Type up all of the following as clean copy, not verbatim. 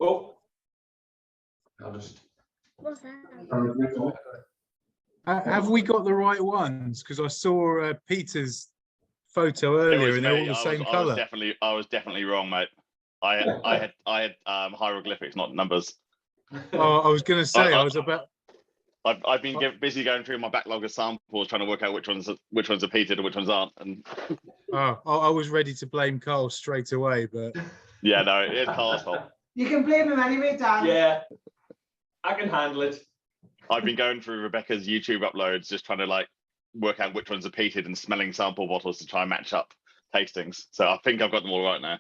Oh, I'll just. What's that? Have we got the right ones? Because I saw Peter's photo earlier, and they're all the same colour. I was definitely wrong, mate. I had hieroglyphics, not numbers. Oh, I was going to say, I've been busy going through my backlog of samples, trying to work out which ones are peated and which ones aren't. And oh, I was ready to blame Carl straight away, but yeah, no, it is Carl's fault. You can blame him anyway, Dan. Yeah, I can handle it. I've been going through Rebecca's YouTube uploads, just trying to like work out which ones are peated and smelling sample bottles to try and match up tastings. So I think I've got them all right now.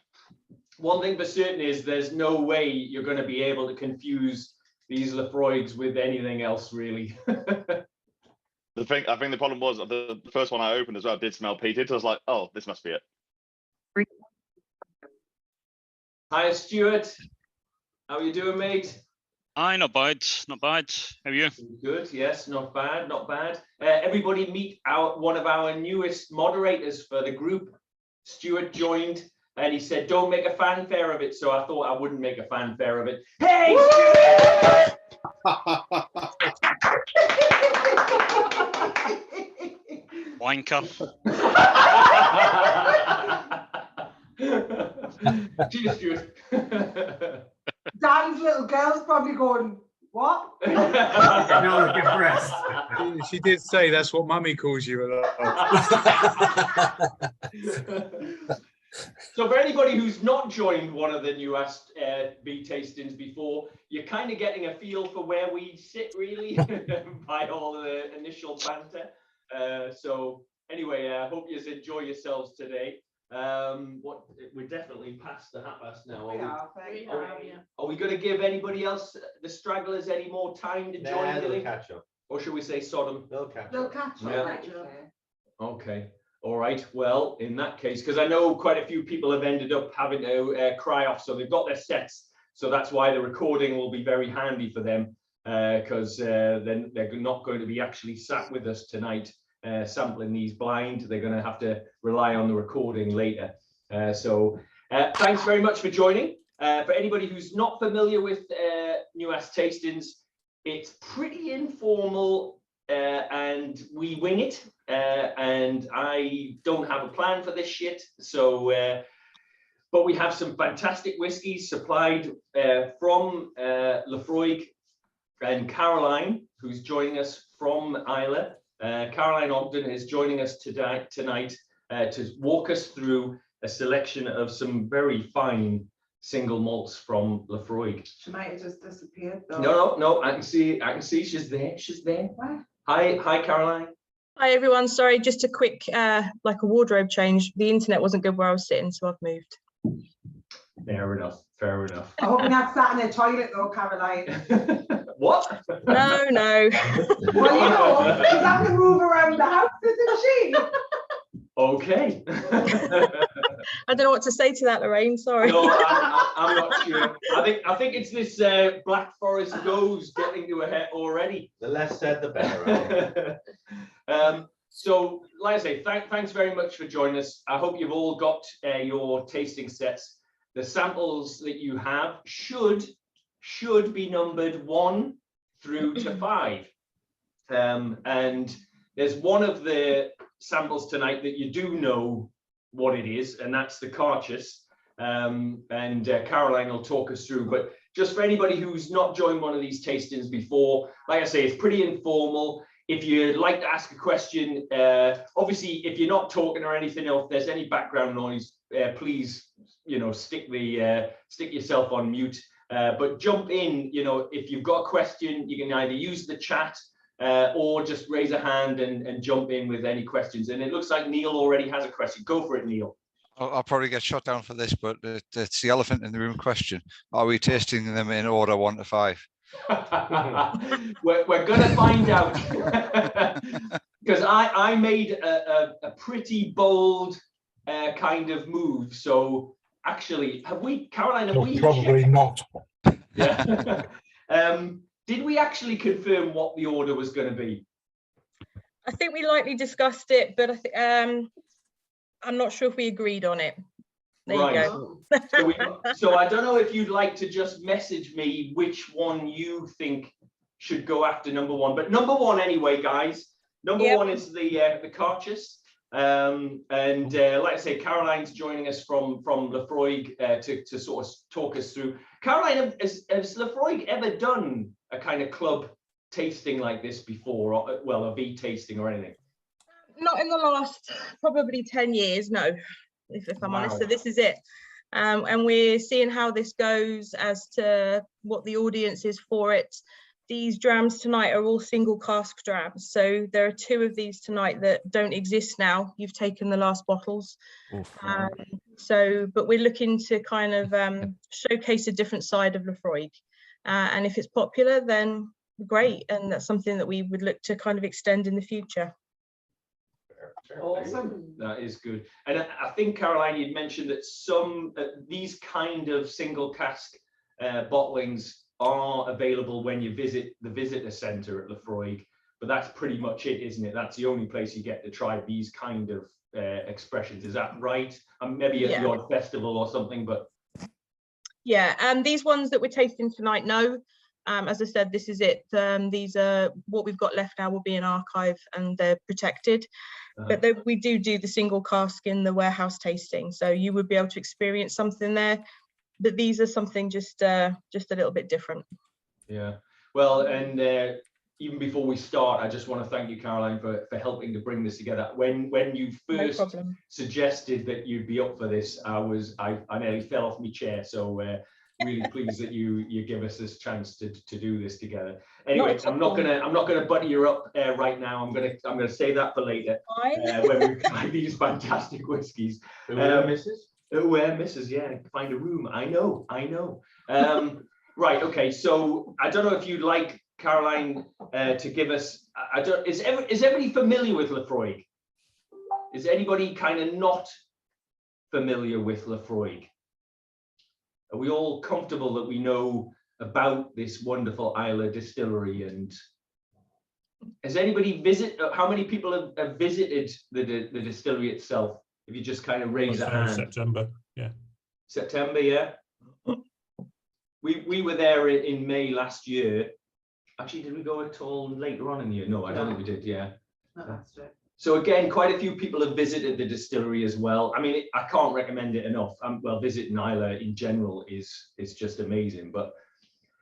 One thing for certain is there's no way you're going to be able to confuse these Laphroaigs with anything else, really. I think the problem was the first one I opened as well did smell peated. So I was like, oh, this must be it. Hi, Stuart. How are you doing, mate? Hi, not bad, not bad. How are you? Good, yes, not bad, not bad. Everybody meet one of our newest moderators for the group. Stuart joined and he said, don't make a fanfare of it. So I thought I wouldn't make a fanfare of it. Hey, Stuart! Wanker. Cheers, Stuart. Dan's little girl's probably going, what? No, get rest. she did say that's what Mummy calls you a lot. So for anybody who's not joined one of the newest bee tastings before, you're kind of getting a feel for where we sit, really, by all the initial banter. So anyway, I hope you enjoy yourselves today. We're definitely past the 1:30 now. Are we going to give anybody else, the stragglers, any more time to join? They'll catch up. Or should we say Sodom? They'll catch They'll up. catch up. Yeah. Right. Okay. All right. Well, in that case, because I know quite a few people have ended up having to cry off, so they've got their sets. So that's why the recording will be very handy for them, because then they're not going to be actually sat with us tonight sampling these blind. They're going to have to rely on the recording later. So thanks very much for joining. For anybody who's not familiar with Newest Tastings, it's pretty informal and we wing it. And I don't have a plan for this shit. So, but we have some fantastic whiskies supplied from Lovephroaig and Caroline, who's joining us from Islay. Caroline Ogden is joining us tonight to walk us through a selection of some very fine single malts from Lovephroaig. She might have just disappeared though. No, I can see she's there. She's there. What? Hi, Caroline. Hi everyone, sorry, just a quick like a wardrobe change. The internet wasn't good where I was sitting, so I've moved. Fair enough. I hope you're not sat in a toilet though, Caroline. What? No. Well, you know, she's having to move around the house, isn't she? Okay. I don't know what to say to that, Lorraine, sorry. No, I'm not sure. I think it's this Black Forest Goes getting to her head already. The less said, the better. Right? So, like I say, thanks very much for joining us. I hope you've all got your tasting sets. The samples that you have should be numbered 1 through to 5. And there's one of the samples tonight that you do know what it is, and that's the Cardeas. And Caroline will talk us through. But just for anybody who's not joined one of these tastings before, like I say, it's pretty informal. If you'd like to ask a question, obviously, if you're not talking or anything, or if there's any background noise, please, stick yourself on mute. But jump in, if you've got a question, you can either use the chat or just raise a hand and jump in with any questions. And it looks like Neil already has a question. Go for it, Neil. I'll probably get shot down for this, but it's the elephant in the room question. Are we tasting them in order 1 to 5? we're going to find out. Because I made a pretty bold kind of move. So actually, Caroline, have we probably not. Yeah. Did we actually confirm what the order was going to be? I think we lightly discussed it, but I'm not sure if we agreed on it. There Right. you go. So I don't know if you'd like to just message me which one you think should go after number one, but number one anyway, guys. Number Yep. one is the Cardeas. Like I say, Caroline's joining us from Laphroaig to sort of talk us through. Caroline, has Laphroaig ever done a kind of club tasting like this before, or, well, a tasting or anything? Not in the last probably 10 years, no, if I'm honest. So Wow. this is it. And we're seeing how this goes as to what the audience is for it. These drams tonight are all single cask drams. So there are 2 of these tonight that don't exist now. You've taken the last bottles. But we're looking to kind of showcase a different side of Laphroaig. And if it's popular, then great. And that's something that we would look to kind of extend in the future. Awesome. That is good. And I think, Caroline, you'd mentioned that some these kind of single cask bottlings are available when you visit the visitor centre at Laphroaig, but that's pretty much it, isn't it? That's the only place you get to try these kind of expressions. Is that right? Maybe at the odd festival or something, but yeah. These ones that we're tasting tonight, no. As I said, this is it. These are what we've got left now will be an archive and they're protected. But we do the single cask in the warehouse tasting, so you would be able to experience something there. But these are something just a little bit different. Yeah. Well, and even before we start, I just want to thank you, Caroline, for helping to bring this together. When you first suggested that you'd be up for this, I nearly fell off my chair. So really pleased that you give us this chance to do this together. Anyway, I'm not gonna butter you up right now. I'm gonna save that for later when we try these fantastic whiskies. Mrs. Yeah, find a room. I know. Right. Okay. So I don't know if you'd like, Caroline, to give us. Is everybody familiar with Laphroaig? Is anybody kind of not familiar with Laphroaig? Are we all comfortable that we know about this wonderful Islay distillery? And has anybody how many people have visited the distillery itself? If you just kind of raise a hand. September, yeah. September, yeah. We were there in May last year. Actually, did we go at all later on in the year? No, I don't think we did, yeah. No, that's right. So again, quite a few people have visited the distillery as well. I mean, I can't recommend it enough. Well, visiting Islay in general is just amazing. But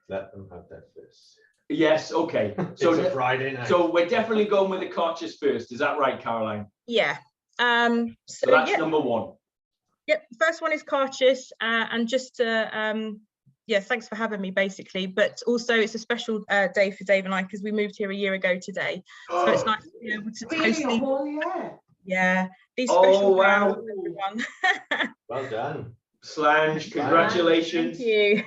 let them have that first. Yes, okay. So It's a Friday night. So we're definitely going with the Cardeas first. Is that right, Caroline? Yeah. So that's number one. Yep. First one is Cardeas, and just to thanks for having me, basically. But also, it's a special day for Dave and I because we moved here a year ago today. So it's nice to be able to Really, a whole year? Yeah, these special wow. everyone. Well done. Slange, congratulations. Thank you.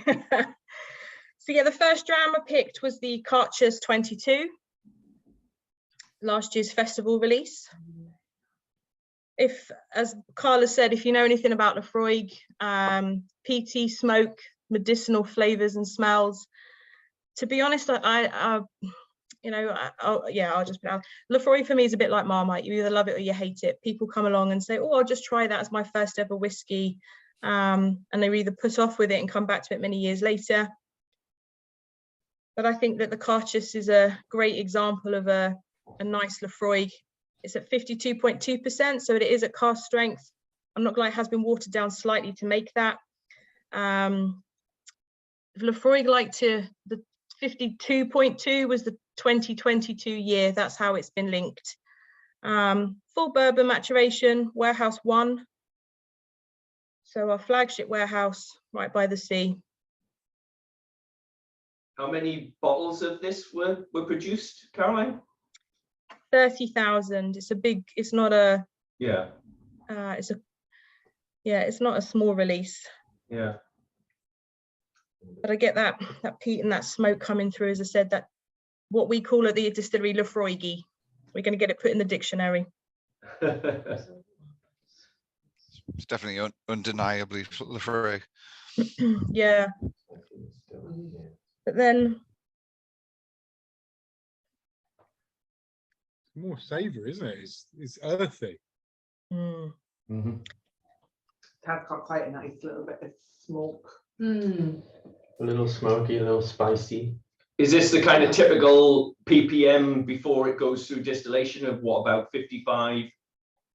So yeah, the first dram I picked was the Cardeas 22, last year's festival release. If, as Karl has said, if you know anything about Laphroaig, peaty, smoke, medicinal flavors and smells. To be honest, I'll just put out. Laphroaig for me is a bit like Marmite. You either love it or you hate it. People come along and say, "Oh, I'll just try that as my first ever whiskey," and they either put off with it and come back to it many years later. But I think that the Cardeas is a great example of a nice Laphroaig. It's at 52.2%, so it is at cask strength. I'm not glad it has been watered down slightly to make that. Laphroaig the 52.2 was the 2022 year. That's how it's been linked. Full bourbon maturation, warehouse 1. So our flagship warehouse right by the sea. How many bottles of this were produced, Caroline? 30,000. It's a big, it's not a, yeah. It's not a small release. Yeah. But I get that peat and that smoke coming through, as I said, that what we call at the distillery Laphroaig. We're going to get it put in the dictionary. It's definitely undeniably Laphroaig. Yeah. But then more savoury, isn't it? It's earthy. Mm. Mm-hmm. has got quite a nice little bit of smoke. A little smoky, a little spicy. Is this the kind of typical ppm before it goes through distillation of what, about 55?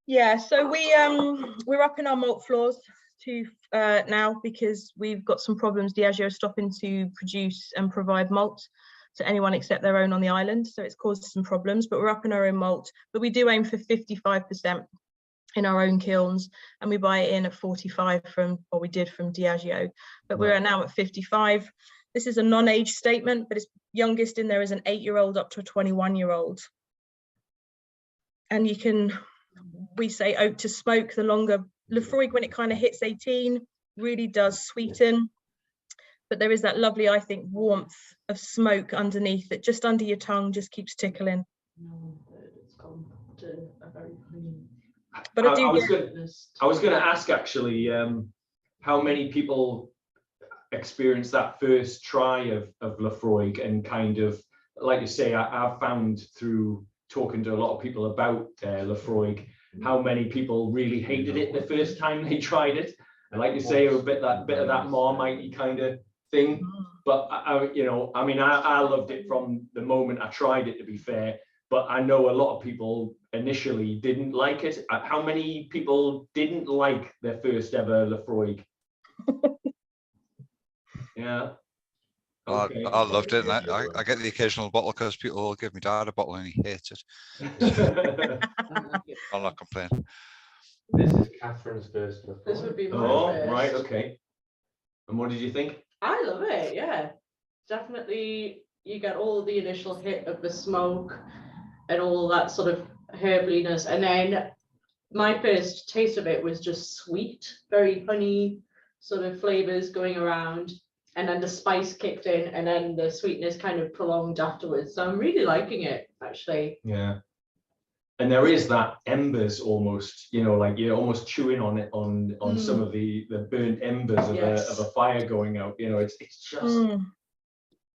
Yeah, so we're upping our malt floors to now because we've got some problems. Diageo stopping to produce and provide malt to anyone except their own on the island, so it's caused some problems, but we're upping our own malt. But we do aim for 55% in our own kilns, and we buy it in at 45 from, or we did from Diageo, but we're now at 55. This is a non-age statement, but it's youngest in there is an 8-year-old up to a 21-year-old. And you can, we say oak to smoke, the longer. Laphroaig, when it kind of hits 18, really does sweeten. But there is that lovely, I think, warmth of smoke underneath that just under your tongue just keeps tickling. No, it's gone to a very clean. But I was going to ask actually, how many people experience that first try of Laphroaig, and kind of, like you say, I've found through talking to a lot of people about Laphroaig, how many people really hated it the first time they tried it, and like you say, a bit of that Marmite kind of thing. But you know, I mean, I loved it from the moment I tried it, to be fair. But I know a lot of people initially didn't like it. How many people didn't like their first ever Laphroaig? Yeah. Okay. I loved it, and I get the occasional bottle because people will give me dad a bottle and he hates it. I'll not complain. This is Catherine's first. This would be my first. Right, okay. And what did you think? I love it, yeah. Definitely, you get all the initial hit of the smoke and all that sort of herbliness, and then my first taste of it was just sweet, very honey sort of flavors going around, and then the spice kicked in, and then the sweetness kind of prolonged afterwards. So I'm really liking it, actually. Yeah. And there is that embers almost, you know, like you're almost chewing on it on some of the burnt embers of a fire going out. You know, it's just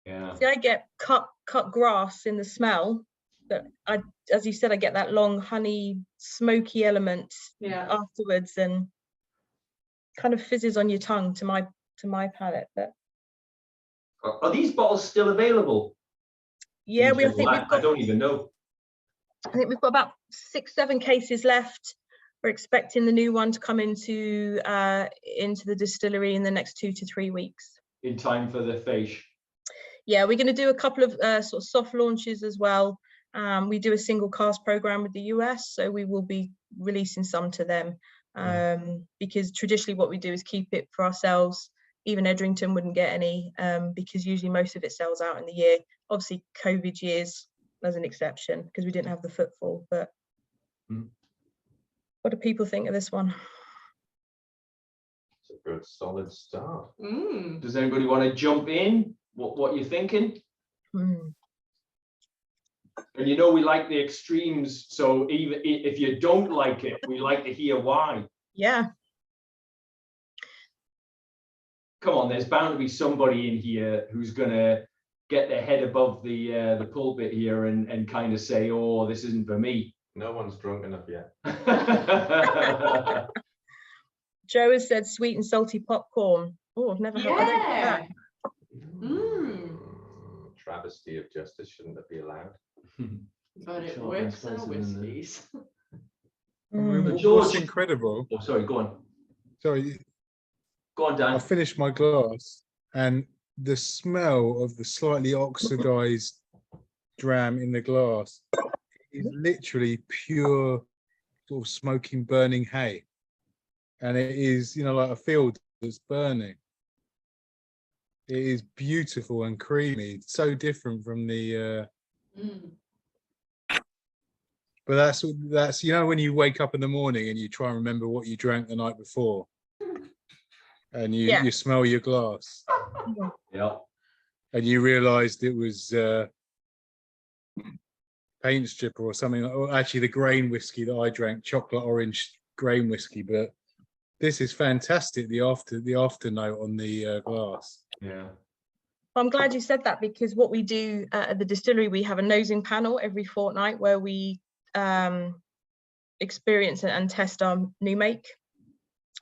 yeah. See, I get cut grass in the smell, but as you said, I get that long honey smoky element afterwards, and kind of fizzes on your tongue to my palate. But are these bottles still available? Yeah, I don't even know. I think we've got about 6-7 cases left. We're expecting the new one to come into the distillery in the next 2 to 3 weeks. In time for the Fèis. Yeah, we're going to do a couple of sort of soft launches as well. We do a single cast program with the US, so we will be releasing some to them, because traditionally what we do is keep it for ourselves. Even Edrington wouldn't get any, because usually most of it sells out in the year. Obviously, COVID years as an exception because we didn't have the footfall. But what do people think of this one? It's a good solid start. Does anybody want to jump in? What you're thinking? And you know, we like the extremes, so even if you don't like it, we like to hear why. Yeah. Come on, there's bound to be somebody in here who's gonna get their head above the pulpit here and kind of say, oh, this isn't for me. No one's drunk enough yet. Joe has said sweet and salty popcorn. Oh, I've never had that. Travesty of justice, shouldn't it be allowed? But it works in whiskies. What's incredible? Oh, sorry, go on. Sorry. Go on, Dan. I finished my glass, and the smell of the slightly oxidized dram in the glass is literally pure sort of smoking, burning hay. And it is, you know, like a field that's burning. It is beautiful and creamy. It's so different from the but that's you know, when you wake up in the morning and you try and remember what you drank the night before, and you smell your glass, and you realized it was paint stripper or something, or actually the grain whiskey that I drank, chocolate orange grain whiskey. But this is fantastic, the after note on the glass. Yeah. I'm glad you said that, because what we do at the distillery, we have a nosing panel every fortnight where we experience and test our new make.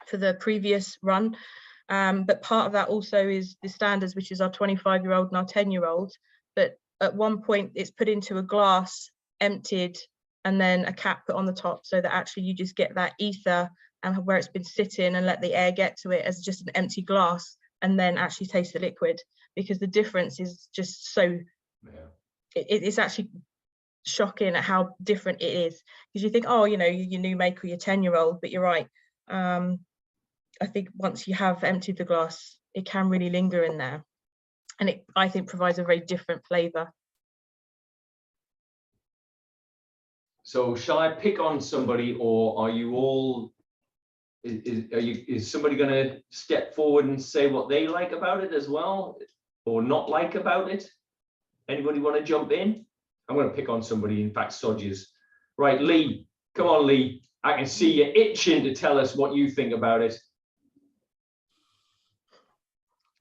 for the previous run. But part of that also is the standards, which is our 25-year-old and our 10-year-old. But at one point it's put into a glass, emptied, and then a cap put on the top, so that actually you just get that ether and where it's been sitting, and let the air get to it as just an empty glass, and then actually taste the liquid, because the difference is just so, it's actually shocking at how different it is. Because you think, oh, you know, your new make or your 10-year-old, but you're right. I think once you have emptied the glass, it can really linger in there, and it, I think, provides a very different flavour. So shall I pick on somebody, or are you all, is somebody going to step forward and say what they like about it as well, or not like about it? Anybody want to jump in? I'm going to pick on somebody, in fact, Sodges. Right, Lee, come on, Lee. I can see you itching to tell us what you think about it.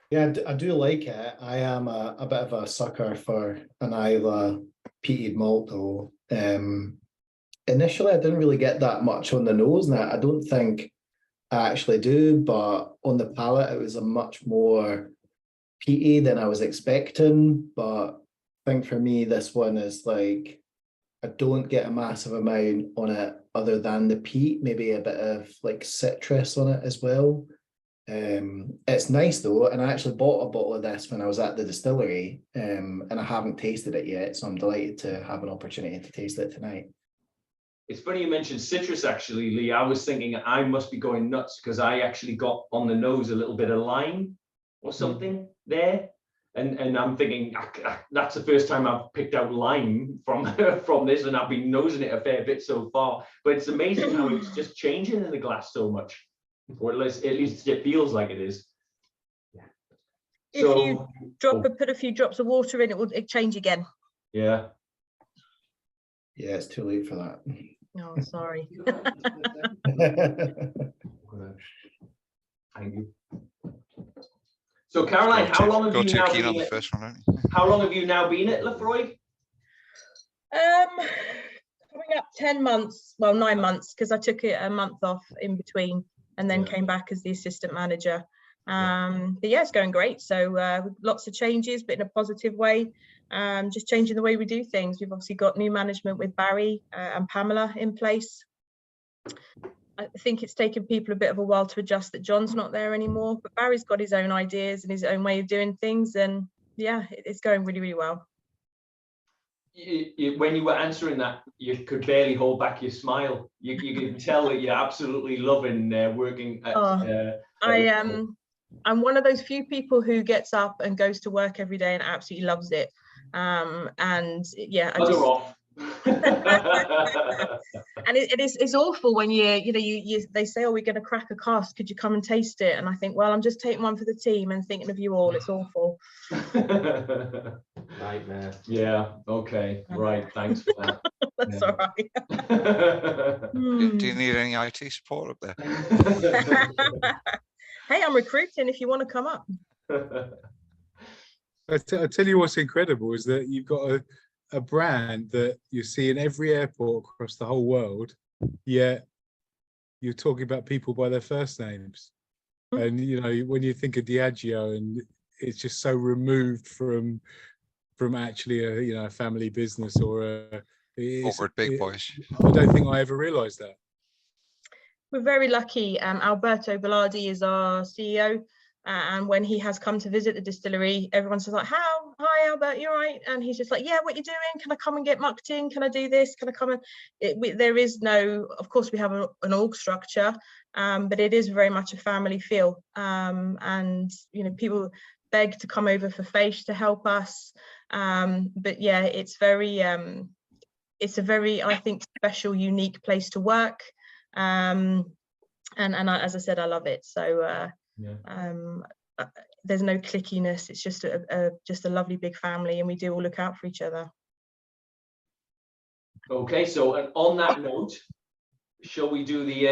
Yeah, I do like it. I am a bit of a sucker for an Islay peated malt, though. Initially, I didn't really get that much on the nose, and I don't think I actually do, but on the palate, it was a much more peaty than I was expecting. But I think for me, this one is like, I don't get a massive amount on it other than the peat, maybe a bit of like citrus on it as well. It's nice though, and I actually bought a bottle of this when I was at the distillery, and I haven't tasted it yet, so I'm delighted to have an opportunity to taste it tonight. It's funny you mentioned citrus, actually, Lee. I was thinking I must be going nuts because I actually got on the nose a little bit of lime or something there. And I'm thinking that's the first time I've picked out lime from from this, and I've been nosing it a fair bit so far. But it's amazing how it's just changing in the glass so much, or at least it feels like it is. If you put a few drops of water in, it will change again. Yeah. Yeah, it's too late for that. Oh, sorry. Thank you. So Caroline, how long have you now been at, how long have you now been at Laphroaig? Coming up 10 months, well, 9 months, because I took it a month off in between and then came back as the assistant manager. But yeah, it's going great. So lots of changes, but in a positive way. Just changing the way we do things. We've obviously got new management with Barry and Pamela in place. I think it's taken people a bit of a while to adjust that John's not there anymore, but Barry's got his own ideas and his own way of doing things, and yeah, it's going really, really well. When you were answering that, you could barely hold back your smile. You can tell that you're absolutely loving working at, I'm one of those few people who gets up and goes to work every day and absolutely loves it. And yeah, and it's awful when they say, oh, we're going to crack a cask, could you come and taste it? And I think, well, I'm just taking one for the team and thinking of you all. It's awful. Nightmare. Yeah, okay, right, thanks for that. That's all right. Do you need any IT support up there? Hey, I'm recruiting if you want to come up. I tell you what's incredible is that you've got a brand that you see in every airport across the whole world, yet you're talking about people by their first names. And you know, when you think of Diageo, and it's just so removed from actually a family business or corporate big boys. I don't think I ever realized that. We're very lucky. Alberto Bellardi is our CEO. And when he has come to visit the distillery, everyone's just like, hi Albert, you're right. And he's just like, yeah, what you doing? Can I come and get mucked in? Can I do this? Can I come and there is no, of course we have an org structure, but it is very much a family feel. And you know, people beg to come over for Faish to help us. But yeah, it's a very, I think, special, unique place to work. And as I said, I love it. So there's no clickiness. It's just a lovely big family, and we do all look out for each other. Okay, so and on that note, shall we do the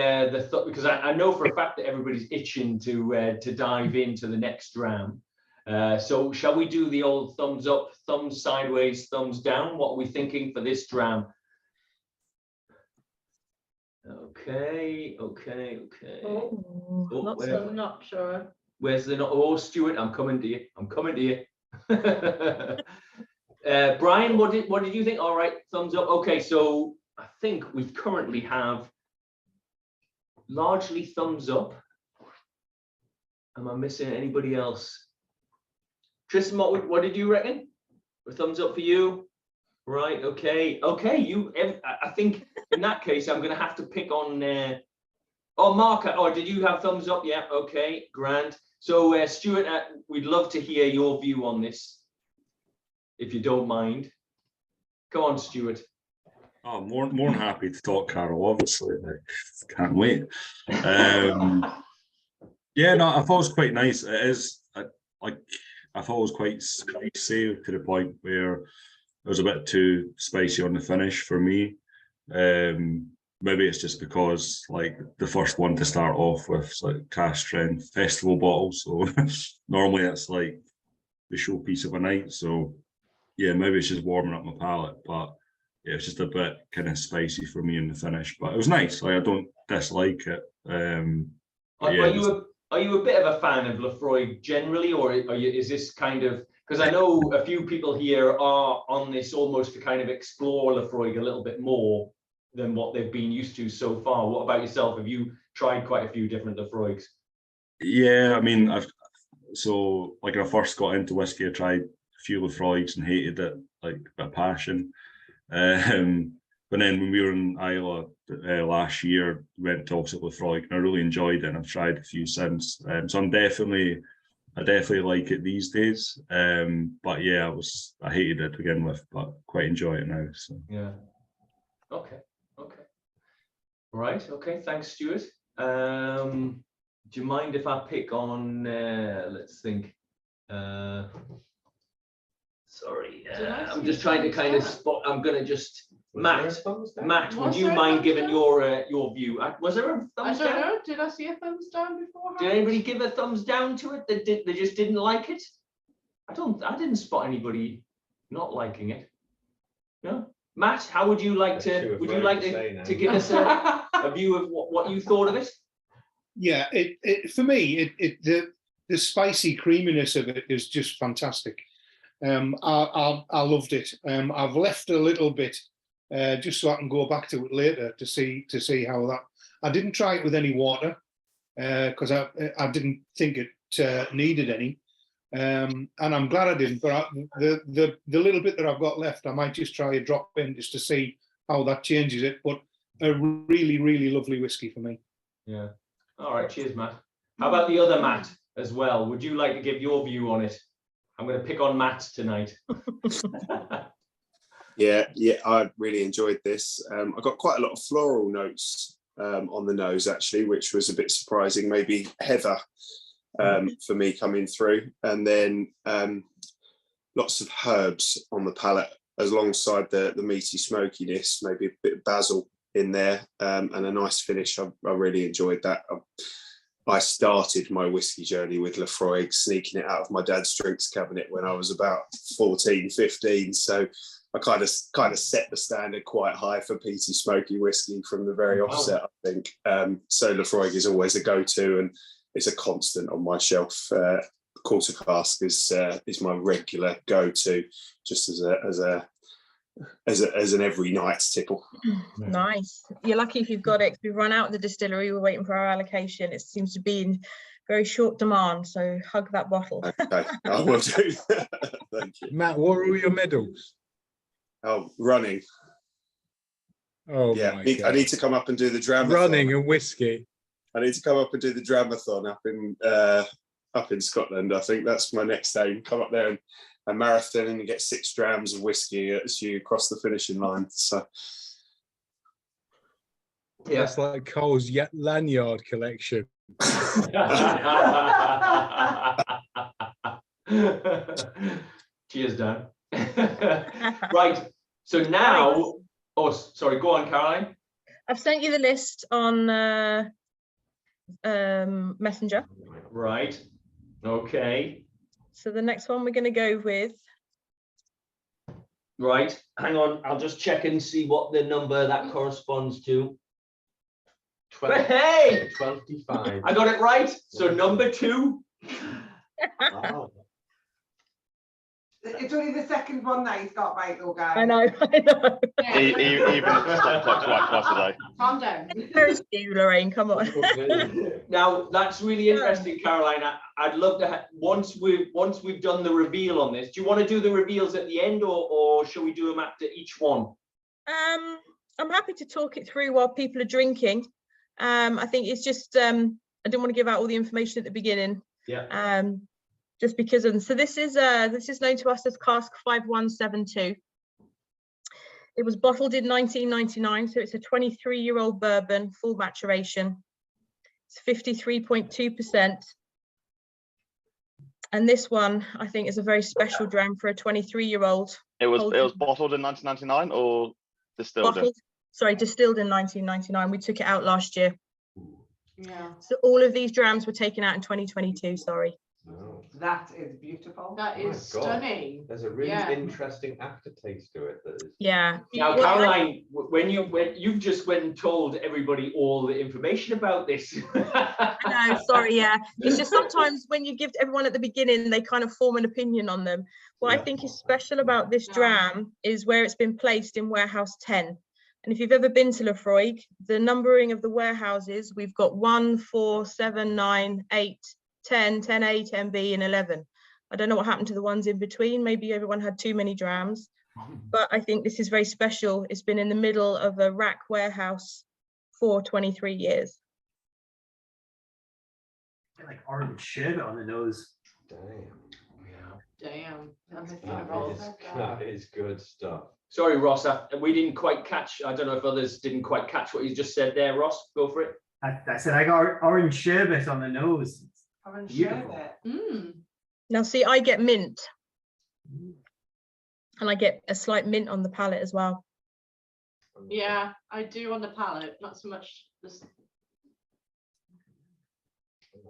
because I know for a fact that everybody's itching to dive into the next dram. So shall we do the old thumbs up, thumbs sideways, thumbs down? What are we thinking for this dram? Okay. Okay. Oh, Oh, not where- so. I'm not sure. Where's the not? Oh, Stuart, I'm coming to you. I'm coming to you. Brian, what did you think? All right, thumbs up. Okay, so I think we currently have largely thumbs up. Am I missing anybody else? Tristan, what did you reckon? A thumbs up for you? Right. Okay. I think in that case, I'm going to have to pick on. Oh, Mark. Oh, did you have thumbs up? Yeah. Okay. Grand. So, Stuart, we'd love to hear your view on this, if you don't mind. Come on, Stuart. Oh, more than happy to talk, Carol. Obviously, can't wait. Yeah, no, I thought it was quite nice. It is I thought it was quite spicy to the point where it was a bit too spicy on the finish for me. Maybe it's just because like the first one to start off with like cask strength festival bottles, so normally it's like the showpiece of a night. So yeah, maybe it's just warming up my palate, but yeah, it's just a bit kind of spicy for me in the finish. But it was nice. Like I don't dislike it. Are you a bit of a fan of Laphroaig generally, or is this kind of, because I know a few people here are on this almost to kind of explore Laphroaig a little bit more than what they've been used to so far. What about yourself? Have you tried quite a few different Laphroaigs? Yeah, I mean, so like when I first got into whiskey, I tried a few Laphroaigs and hated it like a passion. But then when we were in Islay last year, we went to opposite Laphroaig, and I really enjoyed it, and I've tried a few since. So I definitely like it these days. But yeah, I hated it to begin with, but quite enjoy it now. So Yeah. Okay. Right. Okay. Thanks, Stuart. Do you mind if I pick on? Let's think. Sorry, I'm just trying to kind of spot. I'm gonna just Matt. Would you mind giving your view? Was there a thumbs I don't down? know. Did I see a thumbs down before? Did anybody give a thumbs down to it? They just didn't like it. I didn't spot anybody not liking it. No, Matt, how would you like to? Would you like to give us a view of what you thought of it? Yeah, it for me, the spicy creaminess of it is just fantastic. I loved it. I've left a little bit just so I can go back to it later to see how that. I didn't try it with any water because I didn't think it needed any, and I'm glad I didn't. But the little bit that I've got left, I might just try a drop in just to see how that changes it. But a really lovely whiskey for me. Yeah. All right. Cheers, Matt. How about the other Matt as well? Would you like to give your view on it? I'm going to pick on Matt tonight. Yeah, I really enjoyed this. I got quite a lot of floral notes on the nose, actually, which was a bit surprising. Maybe heather for me coming through. And then lots of herbs on the palate, alongside the meaty smokiness, maybe a bit of basil in there, and a nice finish. I really enjoyed that. I started my whiskey journey with Laphroaig, sneaking it out of my dad's drinks cabinet when I was about 14, 15. So I kind of set the standard quite high for peaty, smoky whiskey from the very offset, I think. So Laphroaig is always a go-to, and it's a constant on my shelf. Quarter cask is my regular go-to, just as an every night's tipple. Nice. You're lucky if you've got it. We've run out of the distillery. We're waiting for our allocation. It seems to be in very short demand. So hug that bottle. Okay, I will do. Thank you. Matt, what are all your medals? Oh, running. Oh yeah, my I God. need to come up and do the dramathon. Running and whiskey. I need to come up and do the dramathon up in Scotland. I think that's my next aim. Come up there and a marathon and you get 6 drams of whiskey as you cross the finishing line. So yeah, that's like Cole's lanyard collection. Cheers, Dan. Right. So now, oh, sorry. Go on, Caroline. I've sent you the list on Messenger. Right. Okay. So the next one we're going to go with. Right. Hang on. I'll just check and see what the number that corresponds to. Hey, 25. I got it right. So number 2. Wow. It's only the second one that he's got right though, guys. I know. Even if the stop clock's right twice a day. Calm down. There's you, Lorraine. Come on. Now that's really interesting, Caroline. I'd love to once we've done the reveal on this. Do you want to do the reveals at the end, or shall we do them after each one? I'm happy to talk it through while people are drinking. I think it's just I didn't want to give out all the information at the beginning. Yeah. Just because, and so this is known to us as Cask 5172. It was bottled in 1999, so it's a 23-year-old bourbon, full maturation. It's 53.2%. And this one, I think, is a very special dram for a 23-year-old. It was bottled in 1999 or distilled? Distilled in 1999. We took it out last year. Yeah. So all of these drams were taken out in 2022. Sorry. Oh. That is beautiful. That is stunning. There's a really interesting aftertaste to it. That is. Yeah. Now, Caroline, when you've just went and told everybody all the information about this. No, sorry, yeah. It's just sometimes when you give everyone at the beginning, they kind of form an opinion on them. What I think is special about this dram is where it's been placed in warehouse 10. And if you've ever been to Lovephroaig, the numbering of the warehouses, we've got 1, 4, 7, 9, 8, 10, 10A, 10B, and 11. I don't know what happened to the ones in between. Maybe everyone had too many drams. But I think this is very special. It's been in the middle of a rack warehouse for 23 years. Like orange sherbet on the nose. Damn. That is good stuff. Sorry, Ross, we didn't quite catch. I don't know if others didn't quite catch what you just said there, Ross. Go for it. I said I got orange sherbet on the nose. Orange Beautiful. sherbet. Now, see, I get mint. And I get a slight mint on the palate as well. Yeah, I do on the palate, not so much this.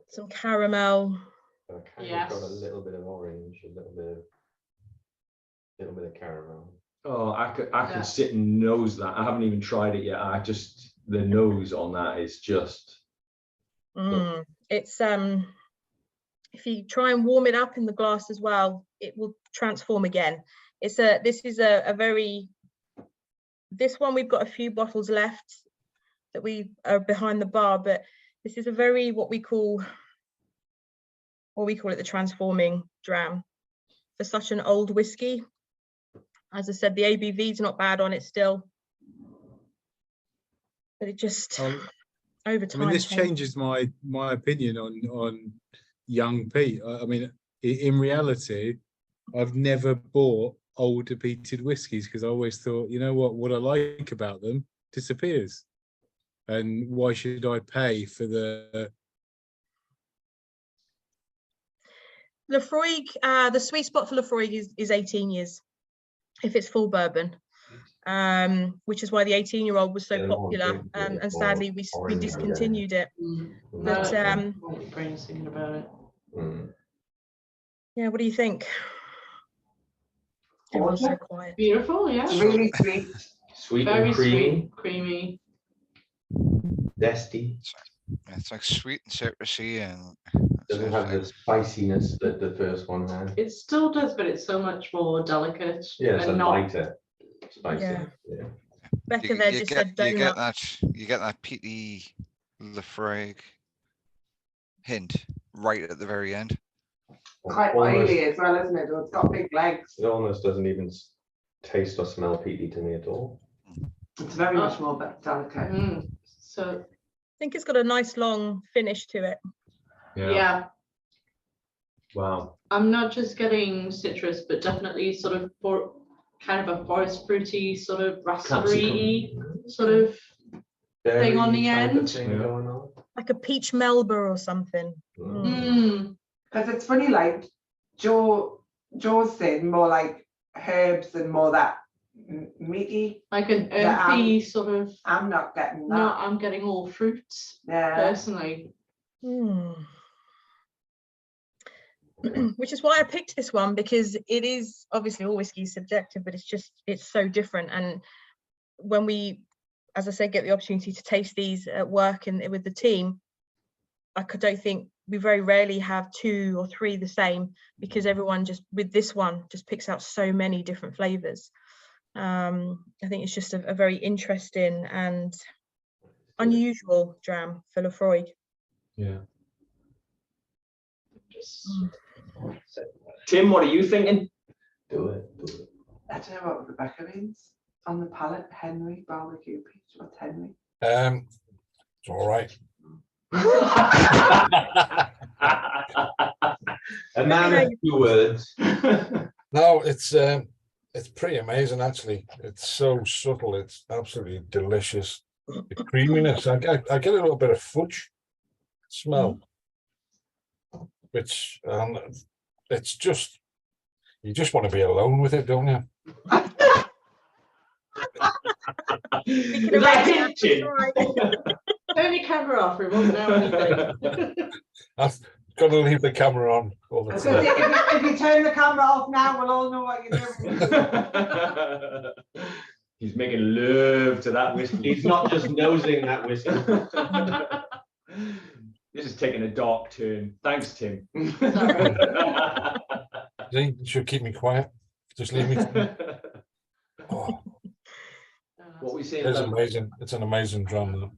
Some caramel. Yes. Got a little bit of orange, a little bit of caramel. Oh, I could sit and nose that. I haven't even tried it yet. The nose on that is just. It's if you try and warm it up in the glass as well, it will transform again. This is a very. This one we've got a few bottles left that we are behind the bar, but this is a very what we call it the transforming dram for such an old whiskey. As I said, the ABV is not bad on it still, but it just over time. I mean, this changes my opinion on young Pete. I mean, in reality, I've never bought older peated whiskies because I always thought, you know what I like about them disappears, and why should I pay for the Laphroaig? The sweet spot for Laphroaig is 18 years. If it's full bourbon, which is why the 18-year-old was so popular, and sadly we discontinued it. But brain's thinking about it. Yeah, what do you think? Everyone's so quiet. Beautiful, yeah. Really sweet. Sweet Very and creamy. sweet, creamy. Zesty. It's like sweet and citrusy, and doesn't have the spiciness that the first one had. It still does, but it's so much more delicate. Yeah, it's and a not lighter spicy. Yeah. Yeah. Becca there just said donut. you get that peaty Laphroaig hint right at the very end. Quite oily as well, isn't it? It's got big legs. It almost doesn't even taste or smell peaty to me at all. It's very much more delicate. So I think it's got a nice long finish to it. yeah. Wow. I'm not just getting citrus, but definitely sort of kind of a forest fruity, sort of raspberry sort of thing on the end. Like a peach Melba or something. Because it's funny, like Joe's saying more like herbs and more that meaty, like an earthy sort of. I'm not getting that. No, I'm getting all fruits. Yeah. Personally. Which is why I picked this one, because it is obviously all whiskey is subjective, but it's so different. And when we as I said, get the opportunity to taste these at work and with the team, I don't think we very rarely have 2 or 3 the same, because everyone just with this one just picks out so many different flavors. I think it's just a very interesting and unusual dram for Laphroaig. Yeah. Tim, what are you thinking? Do it. I don't know what Rebecca means. On the palate, Henry barbecue peach. What's Henry? It's all right. A man of few words. No, it's pretty amazing actually. It's so subtle. It's absolutely delicious. The creaminess. I get a little bit of fudge smell, which it's just, you just want to be alone with it, don't you? Turn your camera off, we won't know anything. I've got to leave the camera on all the time. If you turn the camera off now, we'll all know what you're doing. He's making love to that whiskey. He's not just nosing that whiskey. This is taking a dark turn. Thanks, Tim. See, you should keep me quiet. Just leave me. Oh, what we saying? it's amazing. It's an amazing drum.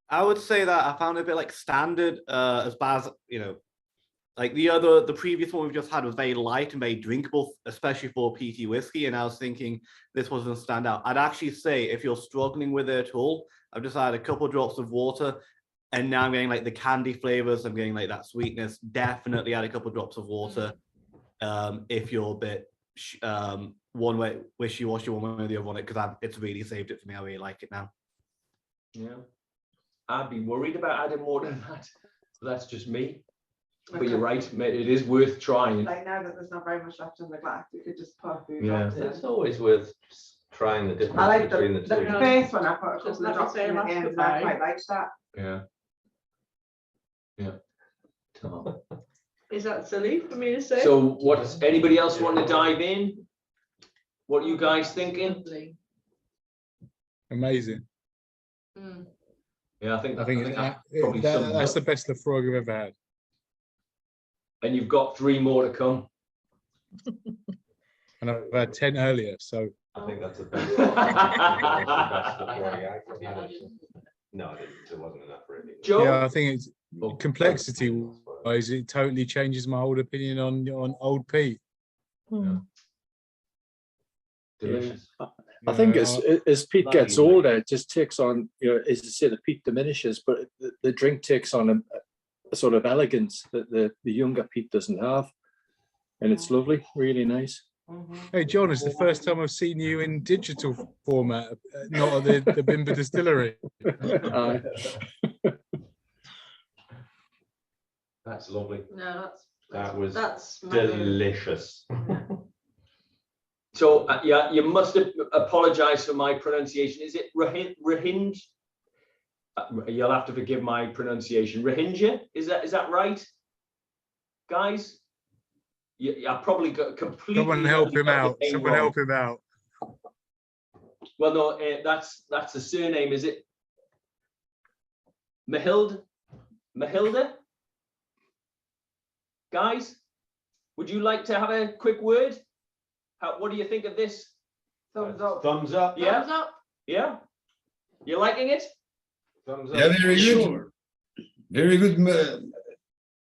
I would say that I found it a bit like standard, as bad as, you know, like the previous one we've just had was very light and very drinkable, especially for PT whiskey. And I was thinking this wasn't stand out. I'd actually say if you're struggling with it at all, I've just added a couple of drops of water, and now I'm getting like the candy flavors. I'm getting like that sweetness. Definitely add a couple of drops of water. If you're a bit one way wishy-washy one way or the other on it, because it's really saved it for me. I really like it now. Yeah, I'd be worried about adding more than that. But that's just me. But you're right, mate. It is worth trying. Like now that there's not very much left in the glass, you could just pour food. Yeah. It's always worth trying the difference I like between the two. the first one. I put a Just couple of let me drops say in at the that's end, and I goodbye. quite liked that. Yeah. Yeah. Tom. Is that silly for me to say? So what's anybody else want to dive in? What are you guys thinking? Amazing. Yeah, I think probably that's the best Laphroaig I've ever had. And you've got 3 more to come. And I've had 10 earlier, so I think that's the best. No, there wasn't enough really. Joe? yeah, I think it's complexity wise, it totally changes my whole opinion on Old Pete. Delicious. I think as peat gets older, it just takes on, you know, as I say, the peat diminishes, but the drink takes on a sort of elegance that the younger peat doesn't have. And it's lovely, really nice. Hey John, it's the first time I've seen you in digital format, not at the Bimber Distillery. That's lovely. No, That's my name. delicious. So yeah, you must apologize for my pronunciation. Is it Rohingya? You'll have to forgive my pronunciation. Rohingya, is that right, guys? Yeah, I probably got completely. Someone help him out. Someone help him out. Well, no, that's the surname, is it? Mahilda? Guys, would you like to have a quick word? What do you think of this? Thumbs up. Thumbs up. Yeah. Thumbs up. Yeah. You liking it? Thumbs up. Yeah, very good. Sure. Very good.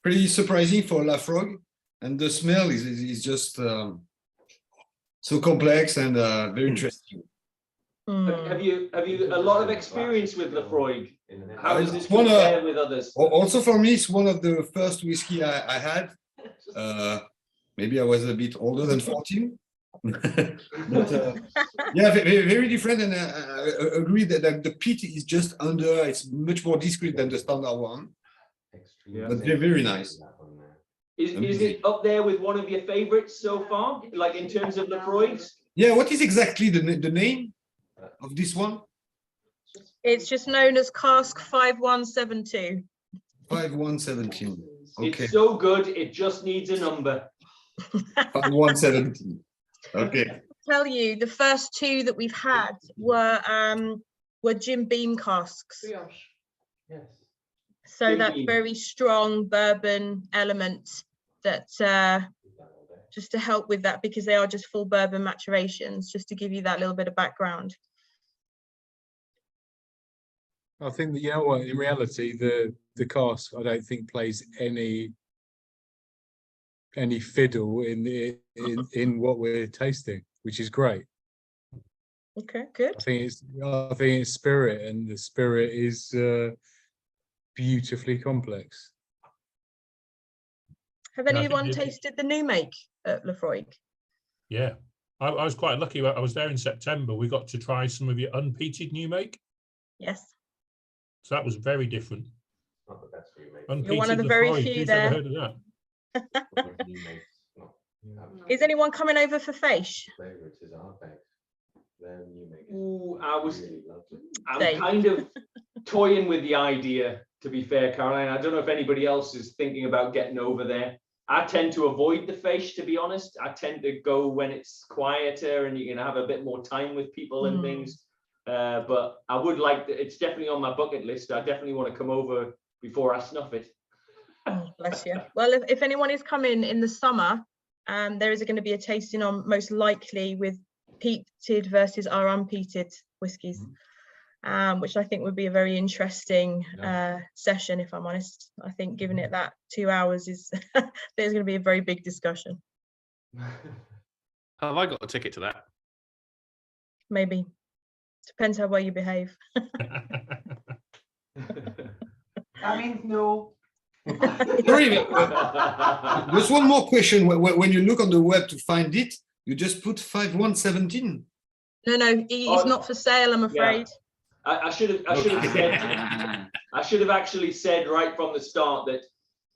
Pretty surprising for Laphroaig, and the smell is just so complex and very interesting. Have you a lot of experience with Laphroaig? How does this It's one compare with others? Also for me, it's one of the first whiskey I had. Maybe I was a bit older than 14. But, yeah, very different, and I agree that the peat is just under. It's much more discreet than the standard one, but they're very nice. Is it up there with one of your favorites so far, like in terms of Laphroaig's? Yeah, what is exactly the name of this one? It's just known as Cask 5172. 5117. Okay. It's so good, it just needs a number. 5117. Okay. tell you, the first two that we've had were Jim Beam casks. Brioche. Yes. So Jim that's Beam. very strong bourbon element that just to help with that, because they are just full bourbon maturations, just to give you that little bit of background. I think that, you know what, in reality, the cask, I don't think plays any fiddle in what we're tasting, which is great. Okay, good. I think it's spirit, and the spirit is beautifully complex. Have Yeah, I think anyone you- tasted the new make at Laphroaig? Yeah, I was quite lucky. I was there in September. We got to try some of your unpeated new make. Yes. So that was very different. Not the best remake. Unpeated You're one of the very Laphroaig, few who's there. ever heard of that? New makes, not Is anyone coming over for Faish? favorites is our bag. Then you make. Ooh, Really lovely. I'm Same. kind of toying with the idea, to be fair, Caroline. I don't know if anybody else is thinking about getting over there. I tend to avoid the Faish, to be honest. I tend to go when it's quieter and you can have a bit more time with people and things. But I would like to, it's definitely on my bucket list. I definitely want to come over before I snuff it. Oh, bless you. Well, if anyone is coming in the summer, there is going to be a tasting on, most likely, with peated versus our unpeated whiskies, which I think would be a very interesting session, if I'm honest. I think giving it that 2 hours is there's going to be a very big discussion. Have I got a ticket to that? Maybe. Depends how well you behave. That means no. Sorry, there's one more question. When you look on the web to find it, you just put 5117. No, it's not for sale, I'm afraid. I should have said, I should have actually said right from the start that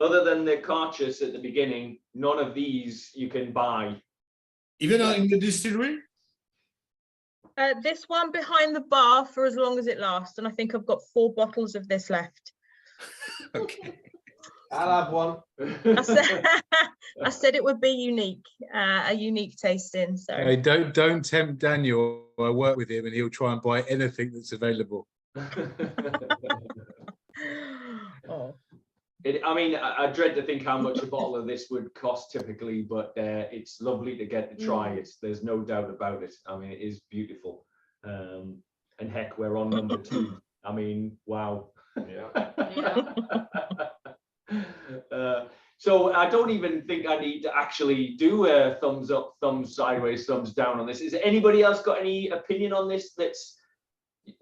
other than the cartridge at the beginning, none of these you can buy. Even in the distillery? This one behind the bar for as long as it lasts, and I think I've got 4 bottles of this left. Okay. I'll have one. I said it would be unique, a unique tasting. So Hey, don't tempt Daniel. I work with him, and he'll try and buy anything that's available. Oh. I mean, I dread to think how much a bottle of this would cost typically, but it's lovely to get to try it. There's no doubt about it. I mean, it is beautiful. And heck, we're on number 2. I mean, wow. So I don't even think I need to actually do a thumbs up, thumbs sideways, thumbs down on this. Is anybody else got any opinion on this that's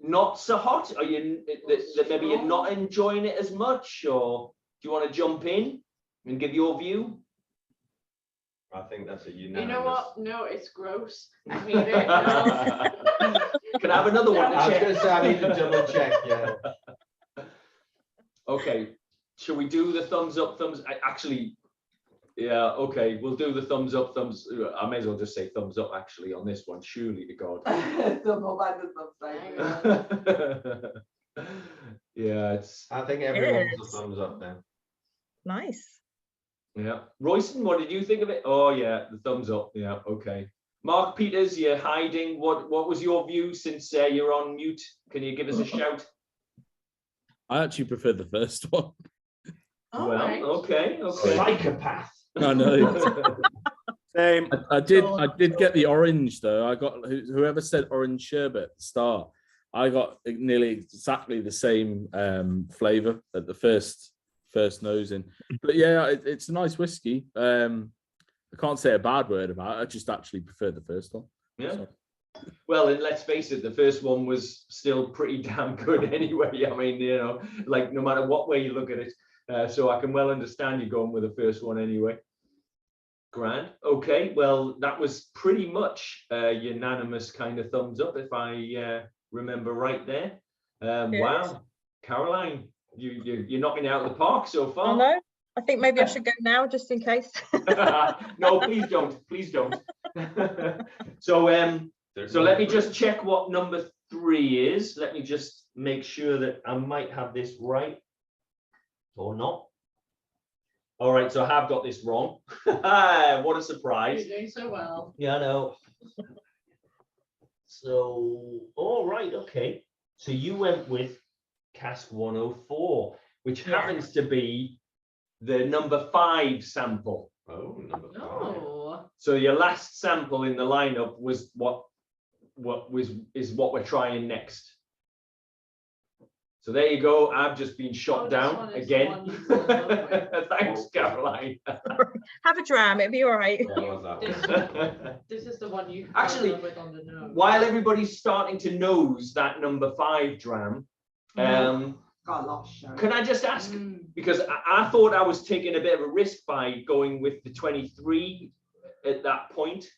not so hot? Are you that maybe you're not enjoying it as much, or do you want to jump in and give your view? I think that's a unanimous. You know what? No, it's gross. I hate it. No. Can I have another one to I was check? going to say I need to double check. Yeah. Okay. Shall we do the thumbs up, thumbs? Actually, yeah. Okay, we'll do the thumbs up, thumbs. I may as well just say thumbs up actually on this one. Surely to God. Don't know about the subside. Yeah, it's. I think everyone's a thumbs up now. Nice. Yeah, Royston, what did you think of it? Oh yeah, the thumbs up. Yeah, okay. Mark Peters, you're hiding. What was your view since you're on mute? Can you give us a shout? I actually prefer the first one. Well, okay. Psychopath. I know. Same. I did get the orange though. I got whoever said orange sherbet at the start. I got nearly exactly the same flavor at the first nosing. But yeah, it's a nice whiskey. I can't say a bad word about it. I just actually prefer the first one. Yeah. So. Well, and let's face it, the first one was still pretty damn good anyway. I mean, you know, like no matter what way you look at it. So I can well understand you going with the first one anyway. Grand. Okay, well, that was pretty much a unanimous kind of thumbs up, if I remember right there. Wow, Caroline, you're knocking it out of the park so far. I know. I think maybe I should go now, just in case. No, please don't. Please don't. So let me just check what number 3 is. Let me just make sure that I might have this right or not. All right, so I have got this wrong. What a surprise. You're doing so well. Yeah, I know. So, all right, okay. So you went with Cask 104, which happens to be the number 5 sample. Oh, number 5. Oh. So your last sample in the lineup was what is what we're trying next. So there you go. I've just been shot down again. Thanks, Caroline. Have a dram, it'll be all right. This is the one you Actually, with on the nose. while everybody's starting to nose that number 5 dram, Got a lot of show. can I just ask, because I thought I was taking a bit of a risk by going with the 23 at that point,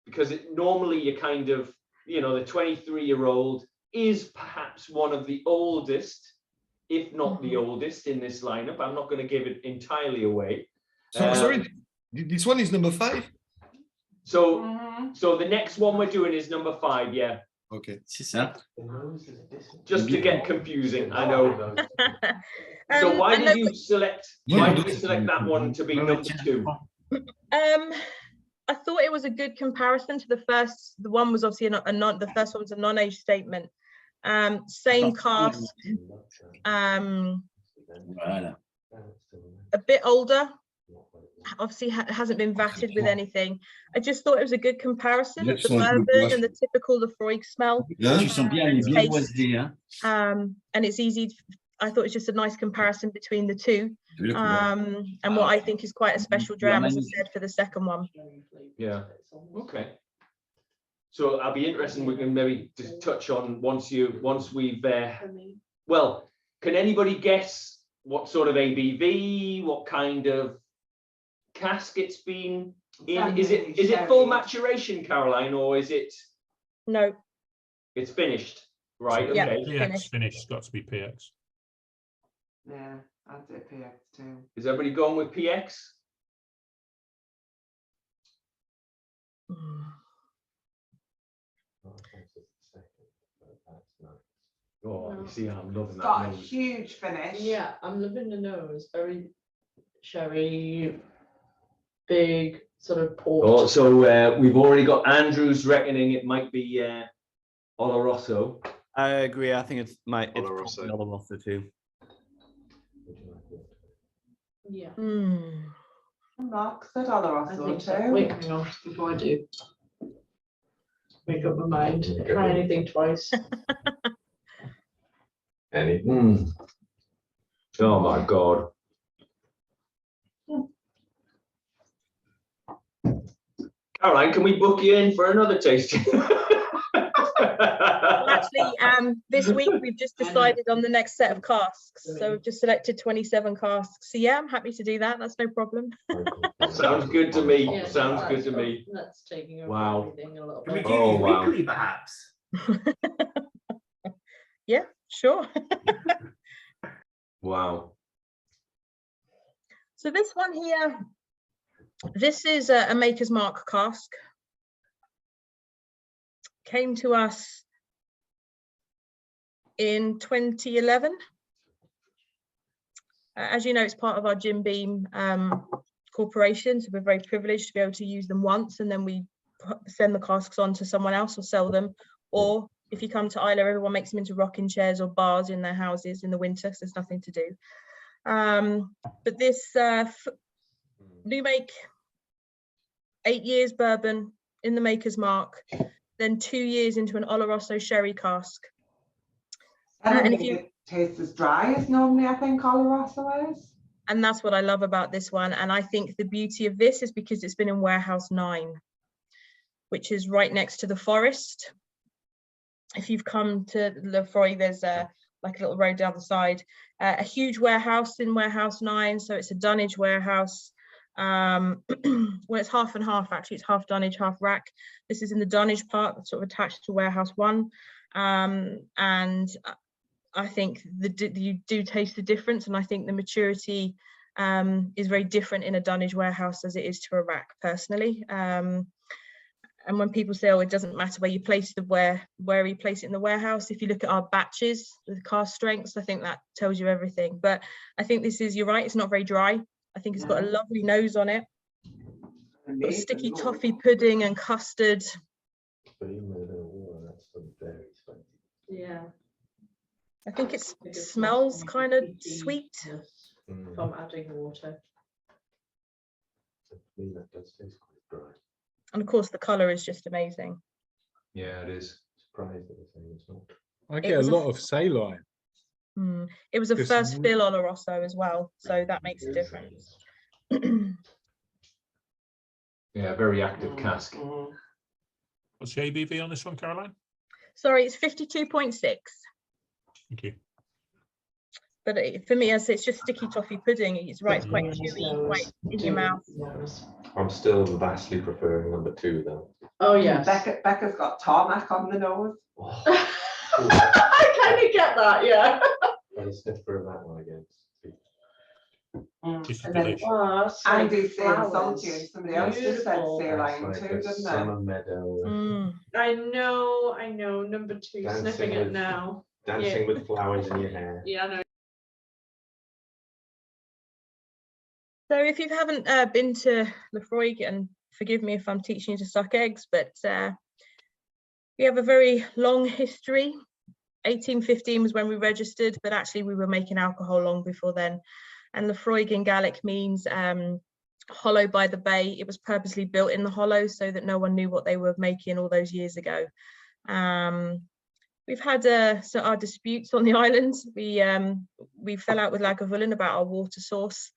because normally you kind of, you know, the 23-year-old is perhaps one of the oldest, if not the oldest in this lineup. I'm not going to give it entirely away. So, sorry, this one is number 5? So, so the next one we're doing is number 5, yeah. Okay. Just to get confusing, I know. So why did you select that one to be number 2? I thought it was a good comparison to the first. The one was obviously the first one was a non-age statement. Same cask, a bit older. Obviously hasn't been vatted with anything. I just thought it was a good comparison of the bourbon and the typical Laphroaig smell. And it's easy. I thought it's just a nice comparison between the two. And what I think is quite a special dram, as I said, for the second one. Yeah. Okay. So I'll be interested. We can maybe just touch on once we've. Well, can anybody guess what sort of ABV, what kind of cask it's been in? Is it full maturation, Caroline, or is it? No. It's finished, right? Yeah, okay. PX finished. It's got to be PX. Yeah, I'd say PX too. Is everybody going with PX? Oh, you see, I'm loving that Got a nose. huge finish. Yeah, I'm loving the nose. Very sherry, big sort of port. Oh, so we've already got Andrew's reckoning it might be Olorosso. I agree. I think it's Olorosso too. Yeah. Mark said Olorosso too. Wait, hang on before I do. Make up my mind. Try anything twice. Oh my God. Caroline, can we book you in for another tasting? Well, actually, this week we've just decided on the next set of casks. So we've just selected 27 casks. So yeah, I'm happy to do that. That's no problem. Sounds good to me. Yeah, Sounds good to me. That's taking over Wow. everything a little Can we bit. do Oh, these wow. weekly, perhaps? Yeah, sure. Wow. So this one here, this is a Maker's Mark cask. Came to us in 2011. As you know, it's part of our Jim Beam corporation, so we're very privileged to be able to use them once, and then we send the casks on to someone else or sell them. Or if you come to Isla, everyone makes them into rocking chairs or bars in their houses in the winter, so there's nothing to do. But this new make, 8 years bourbon in the Maker's Mark, then 2 years into an Olorosso sherry cask. And if you taste as dry as normally I think Olorosso is. And that's what I love about this one. And I think the beauty of this is because it's been in Warehouse 9, which is right next to the forest. If you've come to Lovephroaig, there's like a little road down the side, a huge warehouse in Warehouse 9. So it's a dunnage warehouse. Well, it's half and half, actually. It's half dunnage, half rack. This is in the dunnage part that's sort of attached to Warehouse 1. And I think you do taste the difference, and I think the maturity is very different in a dunnage warehouse as it is to a rack, personally. And when people say, oh, it doesn't matter where you place where you place it in the warehouse, if you look at our batches, the cask strengths, I think that tells you everything. But I think this is, you're right, it's not very dry. I think it's got a lovely nose on it. Got sticky toffee pudding and custard. Yeah. I think it smells kind of sweet. From adding water. To me, that does taste quite dry. And of course, the colour is just amazing. Yeah, it is. Surprised at the same as well. I get a lot of saline. It was a Just first fill Olorosso as well, so that makes a difference. Yeah, very active cask. What's the ABV on this one, Caroline? Sorry, it's 52.6. Thank you. But for me, as it's just sticky toffee pudding, it's right, it's quite chewy, quite in your mouth. I'm still vastly preferring number 2 though. Oh yes. Becca's got tarmac on the nose. I kind of get that, yeah. Got a sniffer of that one again. And then Andy's saying salty, and somebody else just said saline too, didn't Summer they? meadow. I know. Number 2, Dancing sniffing it with- now. Dancing with flowers in your hair. Yeah, I know. So if you haven't been to Laphroaig, and forgive me if I'm teaching you to suck eggs, but we have a very long history. 1815 was when we registered, but actually we were making alcohol long before then. And Laphroaig in Gaelic means hollow by the bay. It was purposely built in the hollow so that no one knew what they were making all those years ago. We've had our disputes on the island. We fell out with Lagavulin about our water source,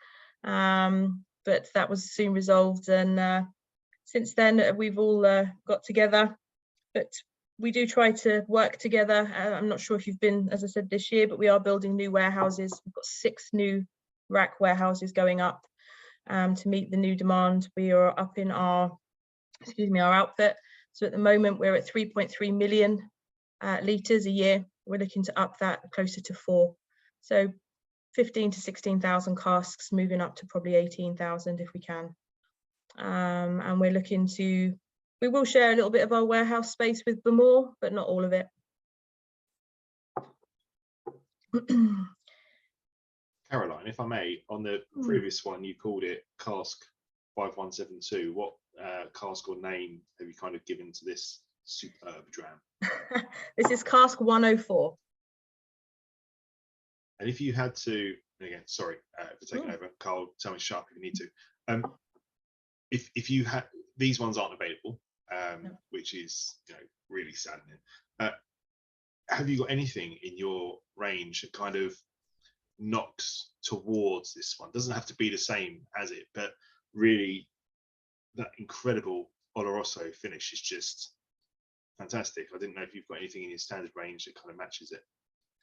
but that was soon resolved. And since then, we've all got together. But we do try to work together. I'm not sure if you've been, as I said, this year, but we are building new warehouses. We've got 6 new rack warehouses going up to meet the new demand. We are up in our output. So at the moment, we're at 3.3 million litres a year. We're looking to up that closer to 4. So 15 to 16,000 casks, moving up to probably 18,000 if we can. And we're looking to, we will share a little bit of our warehouse space with Bamor, but not all of it. Caroline, if I may, on the previous one, you called it Cask 5172. What cask or name have you kind of given to this superb dram? This is Cask 104. And if you had to, again, sorry for taking over, Karl, tell me sharp if you need to. If you had, these ones aren't available, which is really saddening. Have you got anything in your range that kind of knocks towards this one? Doesn't have to be the same as it, but really that incredible Oloroso finish is just fantastic. I didn't know if you've got anything in your standard range that kind of matches it.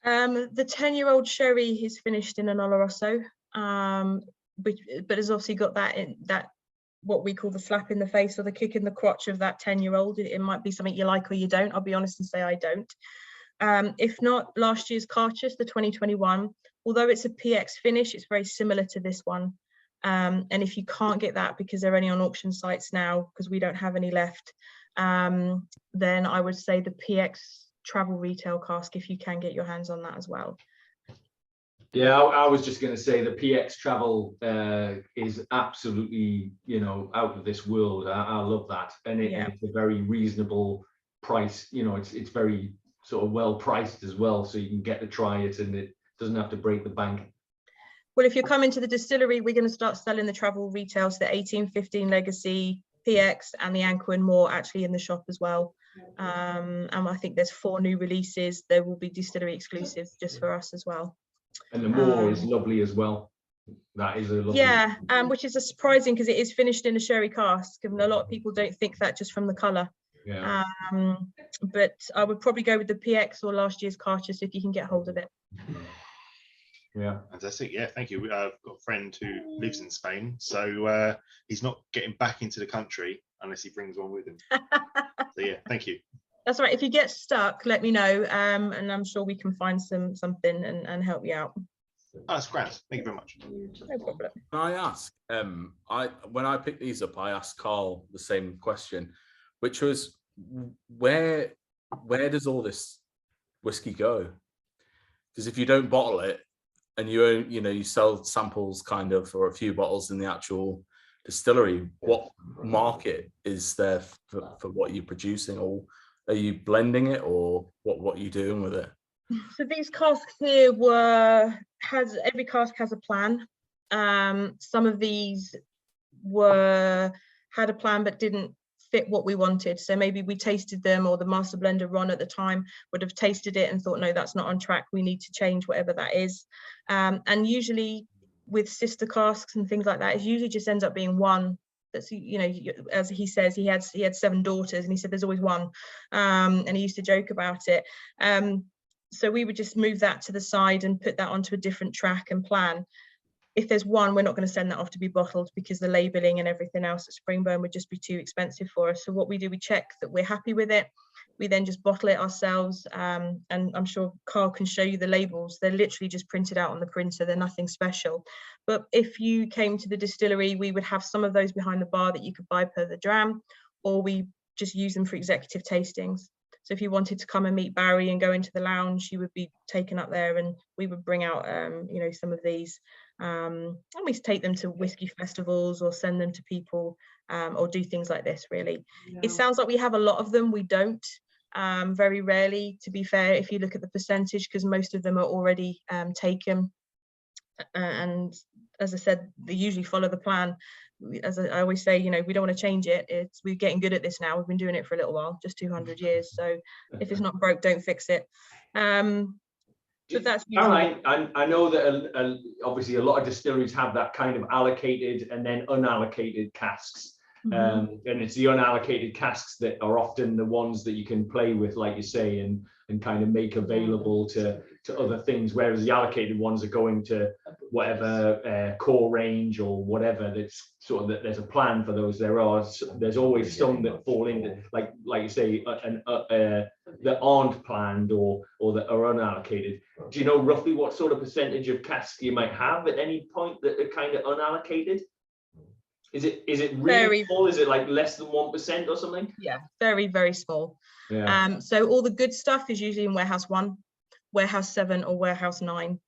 The 10-year-old sherry is finished in an Oloroso, but has obviously got that what we call the slap in the face or the kick in the crotch of that 10-year-old. It might be something you like or you don't. I'll be honest and say I don't. If not, last year's Cardeas, the 2021, although it's a PX finish, it's very similar to this one. And if you can't get that because they're only on auction sites now, because we don't have any left, then I would say the PX travel retail cask, if you can get your hands on that as well. Yeah, I was just going to say the PX travel is absolutely, out of this world. I love that, and it's a very reasonable price. It's very sort of well priced as well, so you can get to try it, and it doesn't have to break the bank. Well, if you come into the distillery, we're going to start selling the travel retails, the 1815 Legacy, PX, and the Anchor and More actually in the shop as well. And I think there's 4 new releases. There will be distillery exclusives just for us as well. And the More is lovely as well. That is a lovely. Yeah, which is surprising because it is finished in a sherry cask, and a lot of people don't think that just from the colour. Yeah. But I would probably go with the PX or last year's Cardeas if you can get hold of it. Yeah, fantastic. Yeah, thank you. I've got a friend who lives in Spain, so he's not getting back into the country unless he brings one with him. So yeah, thank you. That's right. If you get stuck, let me know, and I'm sure we can find something and help you out. Oh, that's grand. Thank you very much. No problem. Can I ask? When I picked these up, I asked Karl the same question, which was, where does all this whiskey go? Because if you don't bottle it and you sell samples kind of, or a few bottles in the actual distillery, what market is there for what you're producing, or are you blending it, or what are you doing with it? So these casks here every cask has a plan. Some of these had a plan but didn't fit what we wanted. So maybe we tasted them, or the master blender Ron at the time would have tasted it and thought, no, that's not on track. We need to change whatever that is. And usually with sister casks and things like that, it usually just ends up being one. That's, as he says, he had 7 daughters, and he said there's always one. And he used to joke about it. So we would just move that to the side and put that onto a different track and plan. If there's one, we're not going to send that off to be bottled, because the labeling and everything else at Springburn would just be too expensive for us. So what we do, we check that we're happy with it. We then just bottle it ourselves. And I'm sure Karl can show you the labels. They're literally just printed out on the printer. They're nothing special. But if you came to the distillery, we would have some of those behind the bar that you could buy per the dram, or we just use them for executive tastings. So if you wanted to come and meet Barry and go into the lounge, you would be taken up there, and we would bring out, some of these. And we take them to whiskey festivals, or send them to people, or do things like this, really. Yeah. It sounds like we have a lot of them. We don't. Very rarely, to be fair, if you look at the percentage, because most of them are already taken. And as I said, they usually follow the plan. As I always say, we don't want to change it. We're getting good at this now. We've been doing it for a little while, just 200 years. So if it's not broke, don't fix it. But that's Caroline, I know that obviously a lot of distilleries have that kind of allocated and then unallocated casks. And it's the unallocated casks that are often the ones that you can play with, like you say, and kind of make available to other things, whereas the allocated ones are going to whatever core range or whatever. That's sort of there's a plan for those. There's always some that fall into, like you say, that aren't planned or that are unallocated. Do you know roughly what sort of percentage of casks you might have at any point that are kind of unallocated? Is it really very small? Is it like less than 1% or something? Yeah, very, very small. Yeah. So all the good stuff is usually in warehouse 1, warehouse 7, or warehouse 9.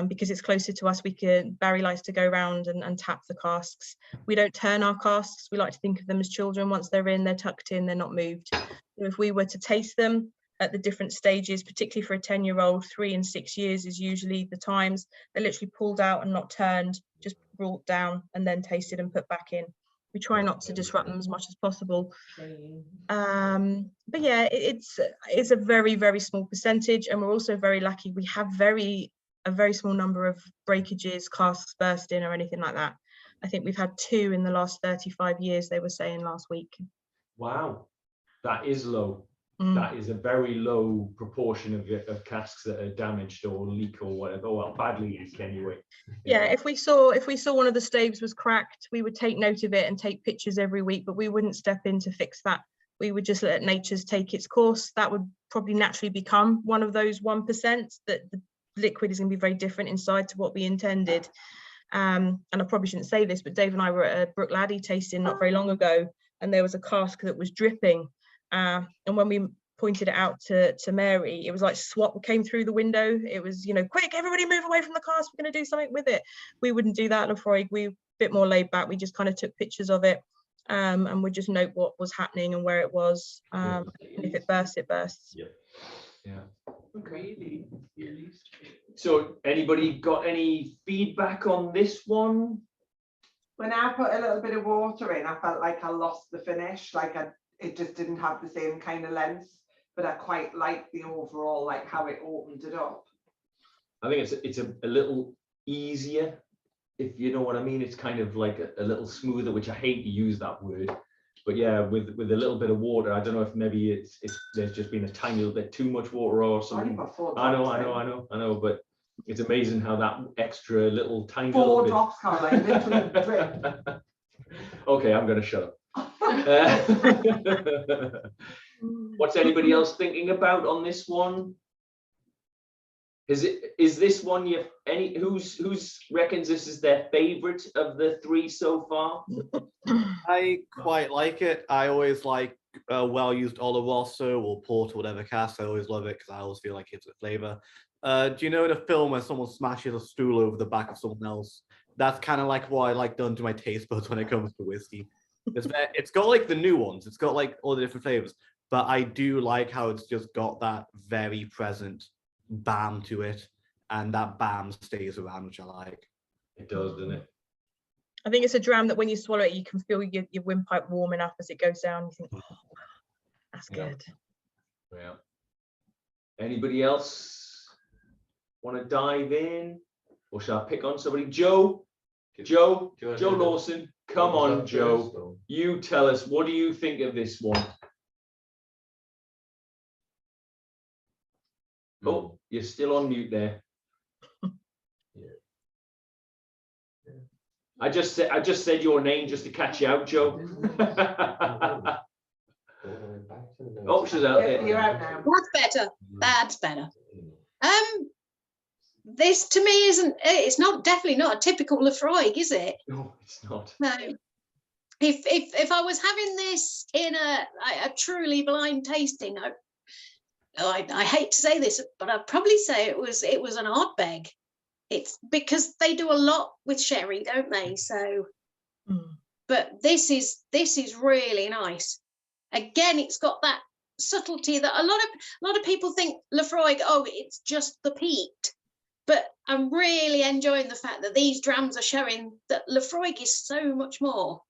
Because it's closer to us. Barry likes to go around and tap the casks. We don't turn our casks. We like to think of them as children. Once they're in, they're tucked in, they're not moved. So if we were to taste them at the different stages, particularly for a 10-year-old, 3 and 6 years is usually the times. They're literally pulled out and not turned, just brought down and then tasted and put back in. We try not to disrupt them as much as possible. But yeah, it's a very, very small percentage, and we're also very lucky. We have a very small number of breakages, casks bursting, or anything like that. I think we've had 2 in the last 35 years, they were saying last week. Wow, that is low. That is a very low proportion of casks that are damaged or leak or whatever. Well, badly leak anyway. Yeah, if we saw one of the staves was cracked, we would take note of it and take pictures every week, but we wouldn't step in to fix that. We would just let nature's take its course. That would probably naturally become one of those 1% that the liquid is going to be very different inside to what we intended. And I probably shouldn't say this, but Dave and I were at a Brook Laddie tasting not very long ago, and there was a cask that was dripping. And when we pointed it out to Mary, it was like SWAT came through the window. It was, quick, everybody move away from the cask. We're going to do something with it. We wouldn't do that, Lovephroaig. We were a bit more laid back. We just kind of took pictures of it, and would just note what was happening and where it was. And if it bursts, it bursts. Yeah. Okay. So anybody got any feedback on this one? When I put a little bit of water in, I felt like I lost the finish. It just didn't have the same kind of length, but I quite like the overall, like how it opened it up. I think it's a little easier, if you know what I mean. It's kind of like a little smoother, which I hate to use that word. But yeah, with a little bit of water, I don't know if maybe there's just been a tiny little bit too much water or something. I know, but it's amazing how that extra little tiny 4 little drops, Caroline, literally drip. Okay, I'm gonna shut up. What's anybody else thinking about on this one? Is this one who's reckons this is their favorite of the 3 so far? I quite like it. I always like well-used Olorosso or port or whatever cask. I always love it because I always feel like it's a flavor. Do you know in a film where someone smashes a stool over the back of someone else? That's kind of like what I like done to my taste buds when it comes to whiskey. It's got like the new ones. It's got like all the different flavors. but I do like how it's just got that very present bam to it, and that bam stays around, which I like. It does, doesn't it? I think it's a dram that when you swallow it, you can feel your windpipe warming up as it goes down. You think, oh, that's good. Yeah. Anybody else want to dive in, or shall I pick on somebody? Joe Lawson, come on, Joe. You tell us, what do you think of this one? Oh, you're still on mute there. I just said your name just to catch you out, Joe. Oh, she's out there. You're out now. That's better. That's better. This to me isn't. It's not definitely not a typical Laphroaig, is it? No, it's not. No. If I was having this in a truly blind tasting, I hate to say this, but I'd probably say it was an Ardbeg. It's because they do a lot with sherry, don't they? So, but this is really nice. Again, it's got that subtlety that a lot of people think Laphroaig, oh, it's just the peat. But I'm really enjoying the fact that these drams are showing that Laphroaig is so much more.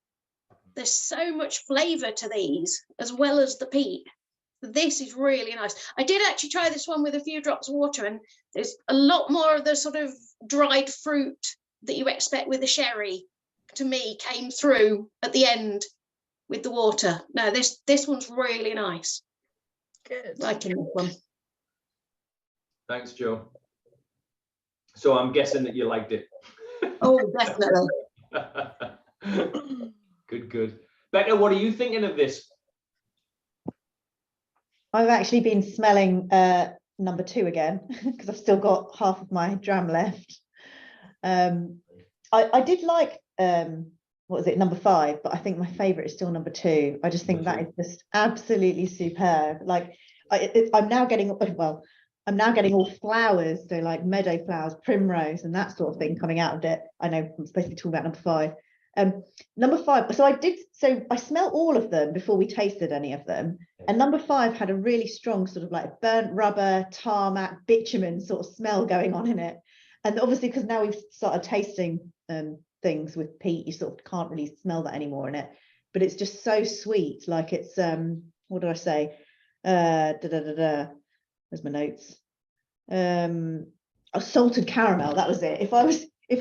There's so much flavour to these, as well as the peat. This is really nice. I did actually try this one with a few drops of water, and there's a lot more of the sort of dried fruit that you expect with a sherry, to me, came through at the end with the water. No, this one's really nice. Good. Liking this one. Thanks, Joe. So I'm guessing that you liked it. Oh, definitely. Good. Becca, what are you thinking of this? I've actually been smelling number 2 again because I've still got half of my dram left. I did like what was it, number 5, but I think my favorite is still number 2. I just think that is just absolutely superb. Like I'm now getting all flowers, so like meadow flowers, primrose, and that sort of thing coming out of it. I know I'm supposed to be talking about number 5. Number 5, so I smelled all of them before we tasted any of them, and number 5 had a really strong sort of like burnt rubber, tarmac, bitumen sort of smell going on in it. And obviously because now we've started tasting things with peat, you sort of can't really smell that anymore in it, but it's just so sweet. Like it's what do I say, where's my notes, salted caramel, that was it. If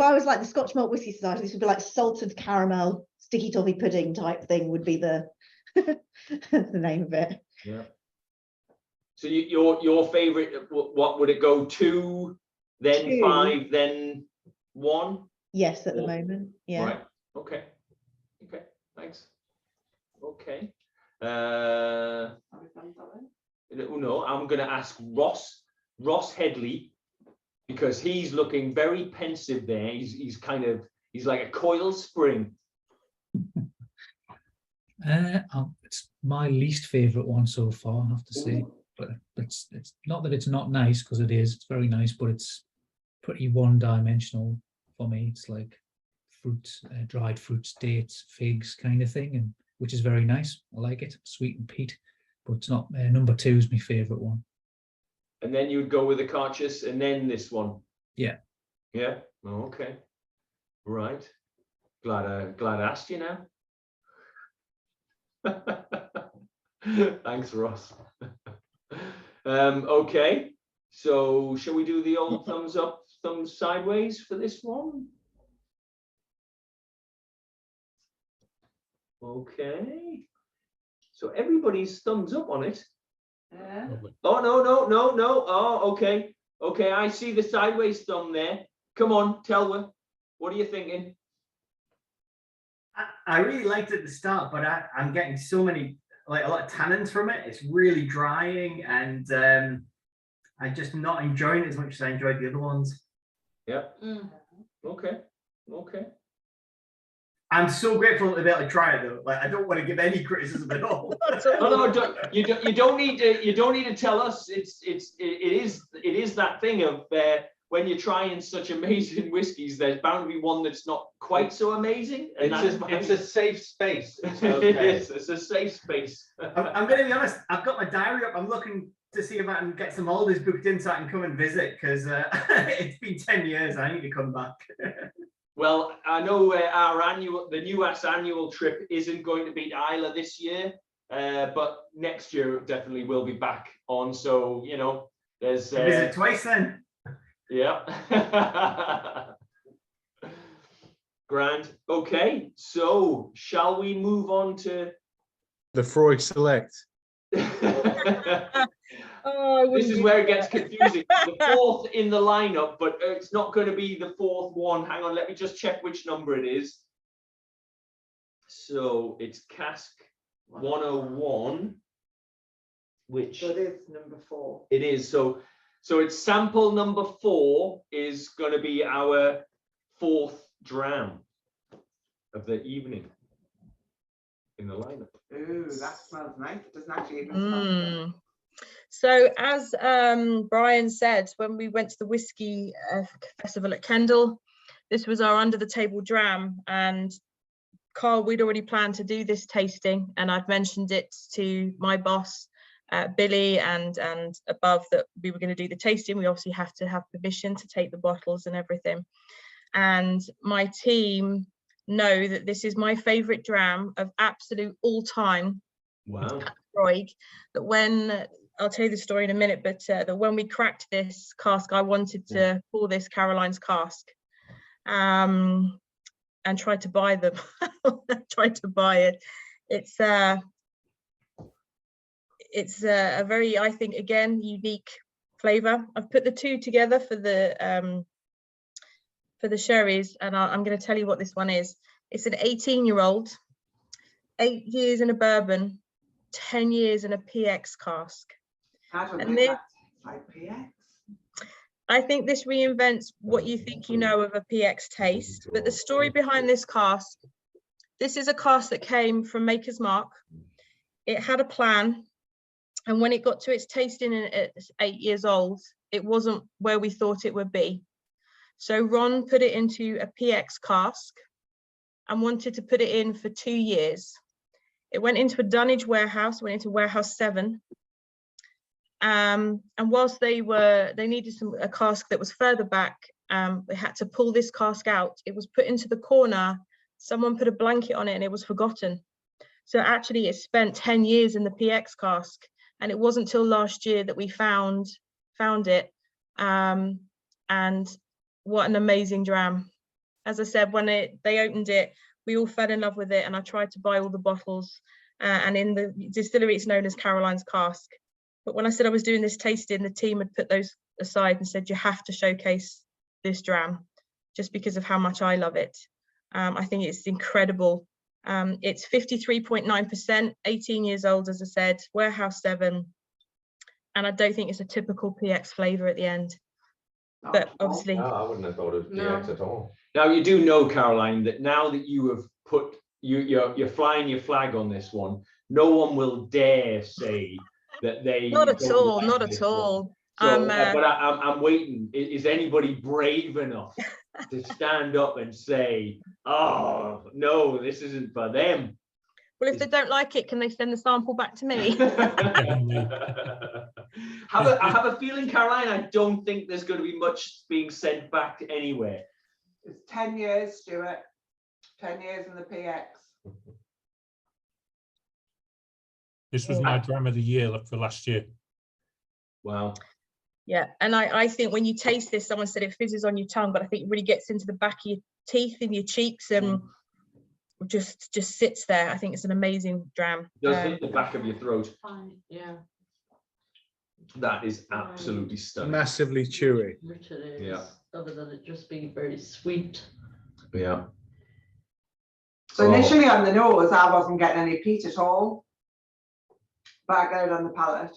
I was like the Scotch Malt Whisky Society, this would be like salted caramel sticky toffee pudding type thing would be the the name of it. Yeah. So your favorite, what would it go, 2, then 2. 5, then 1? Yes, at the moment. Yeah. Right. Okay. Thanks. Okay. No, I'm going to ask Ross Headley, because he's looking very pensive there. He's like a coiled spring. It's my least favorite one so far, I have to say. But it's not that it's not nice, because it is. It's very nice, but it's pretty one-dimensional for me. It's like fruits, dried fruits, dates, figs, kind of thing, and which is very nice. I like it, sweet and peat. But it's not. Number 2 is my favorite one. And then you'd go with the Cardeas, and then this one. Yeah. Yeah. Oh, okay. Right. Glad I asked you now. Thanks, Ross. Okay. So shall we do the old thumbs up, thumbs sideways for this one? Okay. So everybody's thumbs up on it. Oh, no. Oh, okay. I see the sideways thumb there. Come on, tell me. What are you thinking? I really liked it at the start, but I'm getting so many, like a lot of tannins from it. It's really drying, and I'm just not enjoying it as much as I enjoyed the other ones. Yeah. Okay. I'm so grateful to be able to try it though. Like I don't want to give any criticism at all. No, you don't need to tell us. It is that thing of when you're trying such amazing whiskies, there's bound to be one that's not quite so amazing. And It's a safe space. It's It okay. is. It's a safe space. I'm going to be honest. I've got my diary up. I'm looking to see if I can get some holidays booked in so I can come and visit, because it's been 10 years. I need to come back. Well, I know the US annual trip isn't going to be to Isla this year, but next year it definitely will be back on. So, you know, there's Visit twice then. Yeah. Grand. Okay, so shall we move on to the Laphroaig Select? This is where it gets confusing. The fourth in the lineup, but it's not going to be the fourth one. Hang on, let me just check which number it is. So it's Cask 101, which So it is number 4. it is. So it's sample number 4 is going to be our 4th dram of the evening in the lineup. Ooh, that smells nice. It doesn't actually even smell good. So as Brian said, when we went to the whiskey festival at Kendal, this was our under the table dram, and Carl, we'd already planned to do this tasting, and I'd mentioned it to my boss, Billy, and above, that we were going to do the tasting. We obviously have to have permission to take the bottles and everything. And my team know that this is my favorite dram of absolute all time. Wow. Laphroaig, that when I'll tell you the story in a minute, but that when we cracked this cask, I wanted to pour this Caroline's cask, and tried to buy them. Tried to buy it. It's a very, I think, again, unique flavor. I've put the two together for the sherries, and I'm going to tell you what this one is. It's an 18-year-old, 8 years in a bourbon, 10 years in a PX cask. And this, like PX. I think this reinvents what you think you know of a PX taste. But the story behind this cask, this is a cask that came from Maker's Mark. It had a plan, and when it got to its tasting at 8 years old, it wasn't where we thought it would be. So Ron put it into a PX cask and wanted to put it in for 2 years. It went into a dunnage warehouse, went into warehouse 7. And whilst they needed a cask that was further back, they had to pull this cask out. It was put into the corner. Someone put a blanket on it and it was forgotten. So actually it spent 10 years in the PX cask, and it wasn't till last year that we found it. And what an amazing dram. As I said, when they opened it, we all fell in love with it, and I tried to buy all the bottles. And in the distillery, it's known as Caroline's cask. But when I said I was doing this tasting, the team had put those aside and said, you have to showcase this dram just because of how much I love it. I think it's incredible. It's 53.9%, 18 years old, as I said, warehouse 7. And I don't think it's a typical PX flavour at the end. But obviously, No, I wouldn't have thought of PX at all. Now you do know, Caroline, that now that you have put you're flying your flag on this one, no one will dare say that they not at don't all, like not this at all. one. So, but I'm waiting. Is anybody brave enough to stand up and say, "Oh no, this isn't for them"? Well, if they don't like it, can they send the sample back to me? I have a feeling, Caroline, I don't think there's going to be much being sent back anywhere. It's 10 years, Stuart. 10 years in the PX. This was my dram of the year for last year. Wow. Yeah, and I think when you taste this, someone said it fizzes on your tongue, but I think it really gets into the back of your teeth and your cheeks and just sits there. I think it's an amazing dram. It does hit the back of your throat. Yeah. That is absolutely stunning. Massively chewy. Which it is. Yeah. Other than it just being very sweet. Yeah. So initially on the nose, I wasn't getting any peat at all, but I got it on the palate.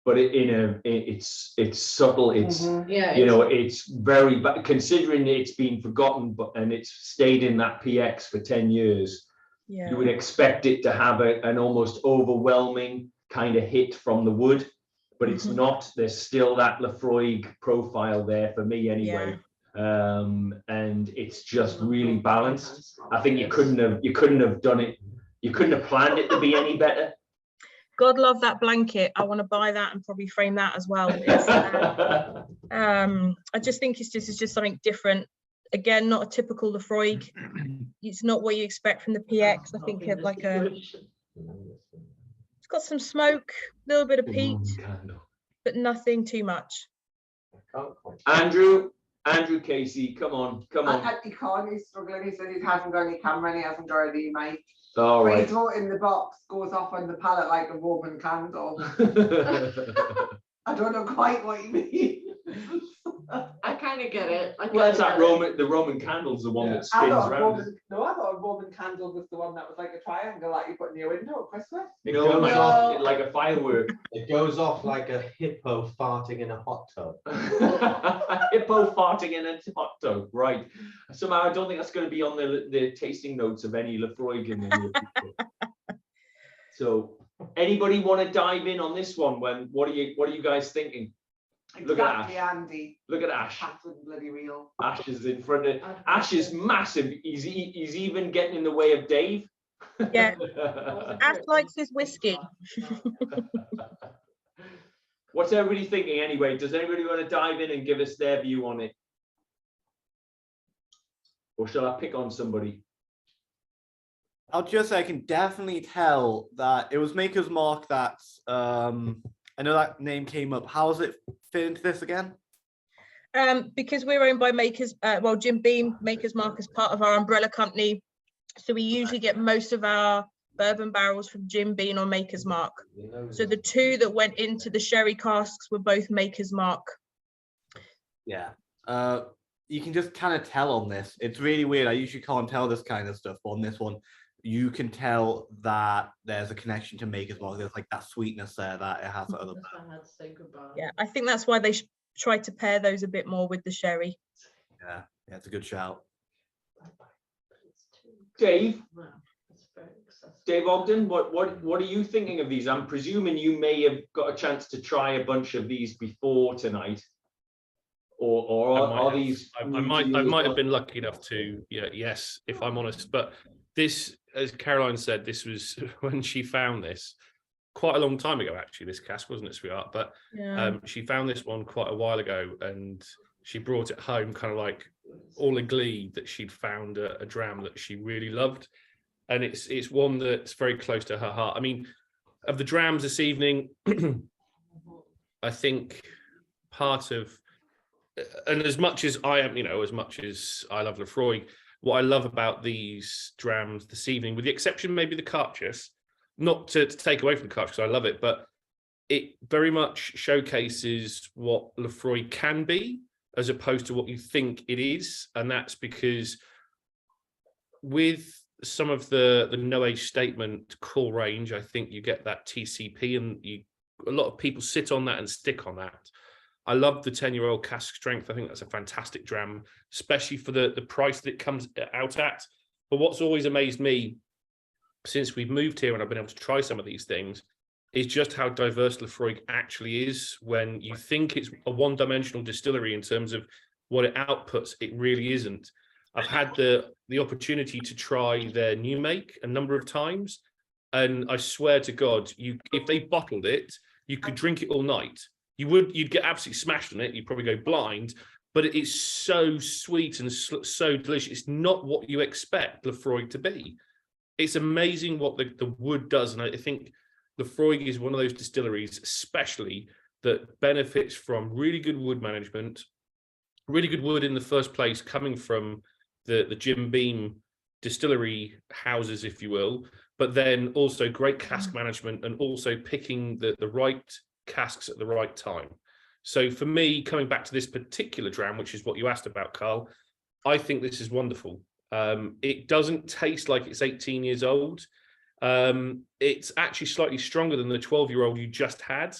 But it's subtle. It's Yeah, you know, it's very, considering it's been forgotten, and it's stayed in that PX for 10 years. Yeah. You would expect it to have an almost overwhelming kind of hit from the wood, but it's not. There's still that Laphroaig profile there for me anyway. And it's just really balanced. I think you couldn't have done it. You couldn't have planned it to be any better. God love that blanket. I want to buy that and probably frame that as well. I just think it's just something different. Again, not a typical Laphroaig. It's not what you expect from the PX. I think it's got some smoke, a little bit of peat, but nothing too much. Andrew Casey, come on. He can't, he's struggling. He said he hasn't got any camera and he hasn't got any mic. All When right. he throw it in the box, goes off on the pallet like a Roman candle. I don't know quite what you mean. I kind of get it. Well, it's that the Roman candle's the one that spins around. I thought a Roman candle was the one that was like a triangle that you put in your window at Christmas. It goes off like a firework. It goes off like a hippo farting in a hot tub. Hippo farting in a hot tub, right? Somehow I don't think that's going to be on the tasting notes of any Laphroaig in the near future. So, anybody want to dive in on this one? What are you guys thinking? Look at Ash. Andy. Look at Ash. That's bloody real. Ash is in front of. Ash is massive. He's even getting in the way of Dave. Yeah. Ash likes his whiskey. What's everybody thinking anyway? Does anybody want to dive in and give us their view on it? Or shall I pick on somebody? I'll just say I can definitely tell that it was Maker's Mark that I know that name came up. How does it fit into this again? Because we're owned by Jim Beam, Maker's Mark is part of our umbrella company. So we usually get most of our bourbon barrels from Jim Beam or Maker's Mark. So the two that went into the sherry casks were both Maker's Mark. Yeah. You can just kind of tell on this. It's really weird. I usually can't tell this kind of stuff, but on this one, you can tell that there's a connection to Maker's Mark. There's like that sweetness there that it has. Yeah, I think that's why they tried to pair those a bit more with the sherry. Yeah, it's a good shout. Dave Ogden, what are you thinking of these? I'm presuming you may have got a chance to try a bunch of these before tonight. Or are these? I might have been lucky enough to, yes, if I'm honest. But this, as Caroline said, this was when she found this quite a long time ago. Actually, this cask, wasn't it, sweetheart? But she found this one quite a while ago, and she brought it home, kind of like all in glee that she'd found a dram that she really loved, and it's one that's very close to her heart. I mean, of the drams this evening, I think part of. And as much as I am, as much as I love Laphroaig, what I love about these drams this evening, with the exception maybe the Cardeas, not to take away from the Cardeas because I love it, but it very much showcases what Laphroaig can be as opposed to what you think it is. And that's because with some of the no age statement core range, I think you get that TCP, and a lot of people sit on that and stick on that. I love the 10-year-old cask strength. I think that's a fantastic dram, especially for the price that it comes out at. But what's always amazed me since we've moved here and I've been able to try some of these things is just how diverse Laphroaig actually is. When you think it's a one-dimensional distillery in terms of what it outputs, it really isn't. I've had the opportunity to try their new make a number of times, and I swear to God, if they bottled it, you could drink it all night. You'd get absolutely smashed on it. You'd probably go blind, but it is so sweet and so delicious. It's not what you expect Laphroaig to be. It's amazing what the wood does. And I think Laphroaig is one of those distilleries, especially, that benefits from really good wood management, really good wood in the first place, coming from the Jim Beam distillery houses, if you will, but then also great cask management and also picking the right casks at the right time. So for me, coming back to this particular dram, which is what you asked about, Karl, I think this is wonderful. It doesn't taste like it's 18 years old. It's actually slightly stronger than the 12-year-old you just had.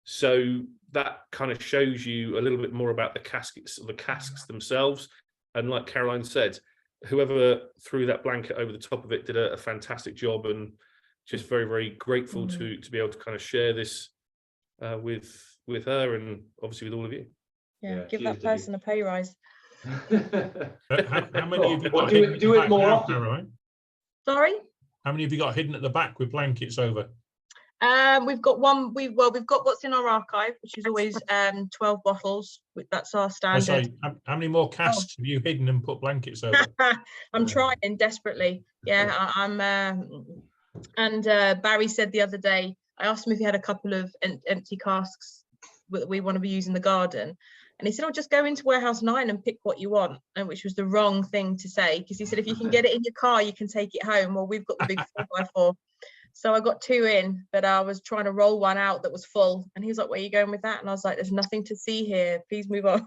So that kind of shows you a little bit more about the casks themselves. And like Caroline said, whoever threw that blanket over the top of it did a fantastic job, and just very, very grateful to be able to kind of share this with her and obviously with all of you. Yeah, give that person a pay rise. How many have you Or got do hidden it- at do the it back more now, often. Caroline? Sorry. How many have you got hidden at the back with blankets over? We've got one. We've got what's in our archive, which is always 12 bottles. That's our Oh, standard. sorry, how many more casks have you hidden and put blankets over? I'm trying desperately. Yeah, I'm. And Barry said the other day, I asked him if he had a couple of empty casks that we want to be using in the garden, and he said, "Oh, just go into warehouse 9 and pick what you want," and which was the wrong thing to say, because he said if you can get it in your car, you can take it home. Well, we've got the big 4x4. So I got 2 in, but I was trying to roll one out that was full. And he was like, "Where are you going with that?" And I was like, "There's nothing to see here. Please move on."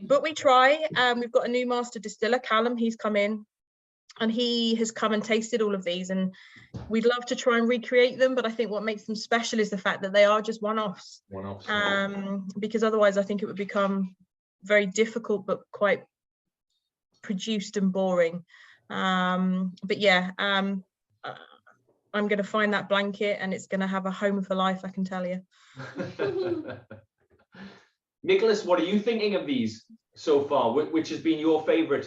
But we try. We've got a new master distiller, Callum. He's come in and he has come and tasted all of these. And we'd love to try and recreate them. But I think what makes them special is the fact that they are just one-offs. Because otherwise I think it would become very difficult, but quite produced and boring. But yeah, I'm going to find that blanket and it's going to have a home for life, I can tell you. Nicholas, what are you thinking of these so far? Which has been your favorite,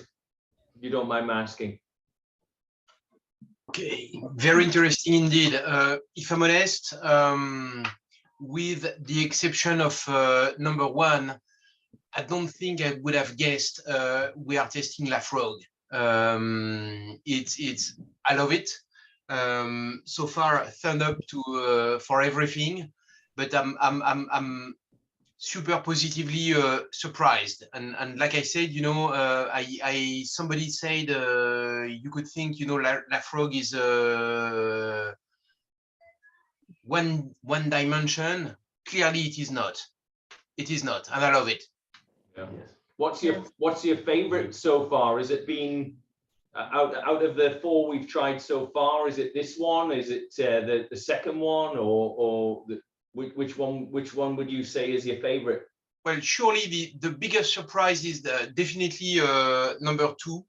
if you don't mind me asking? Okay, very interesting indeed. If I'm honest, with the exception of number 1, I don't think I would have guessed we are tasting Laphroaig. It's I love it. So far, thumb up to for everything, but I'm super positively surprised. And like I said, you know, somebody said you could think, you know, Laphroaig is one dimension. Clearly, it is not. It is not, and I love it. Yeah. What's your favorite so far? Has it been out of the 4 we've tried so far? Is it this one? Is it the second one, or which one would you say is your favorite? Well, surely the biggest surprise is definitely number 2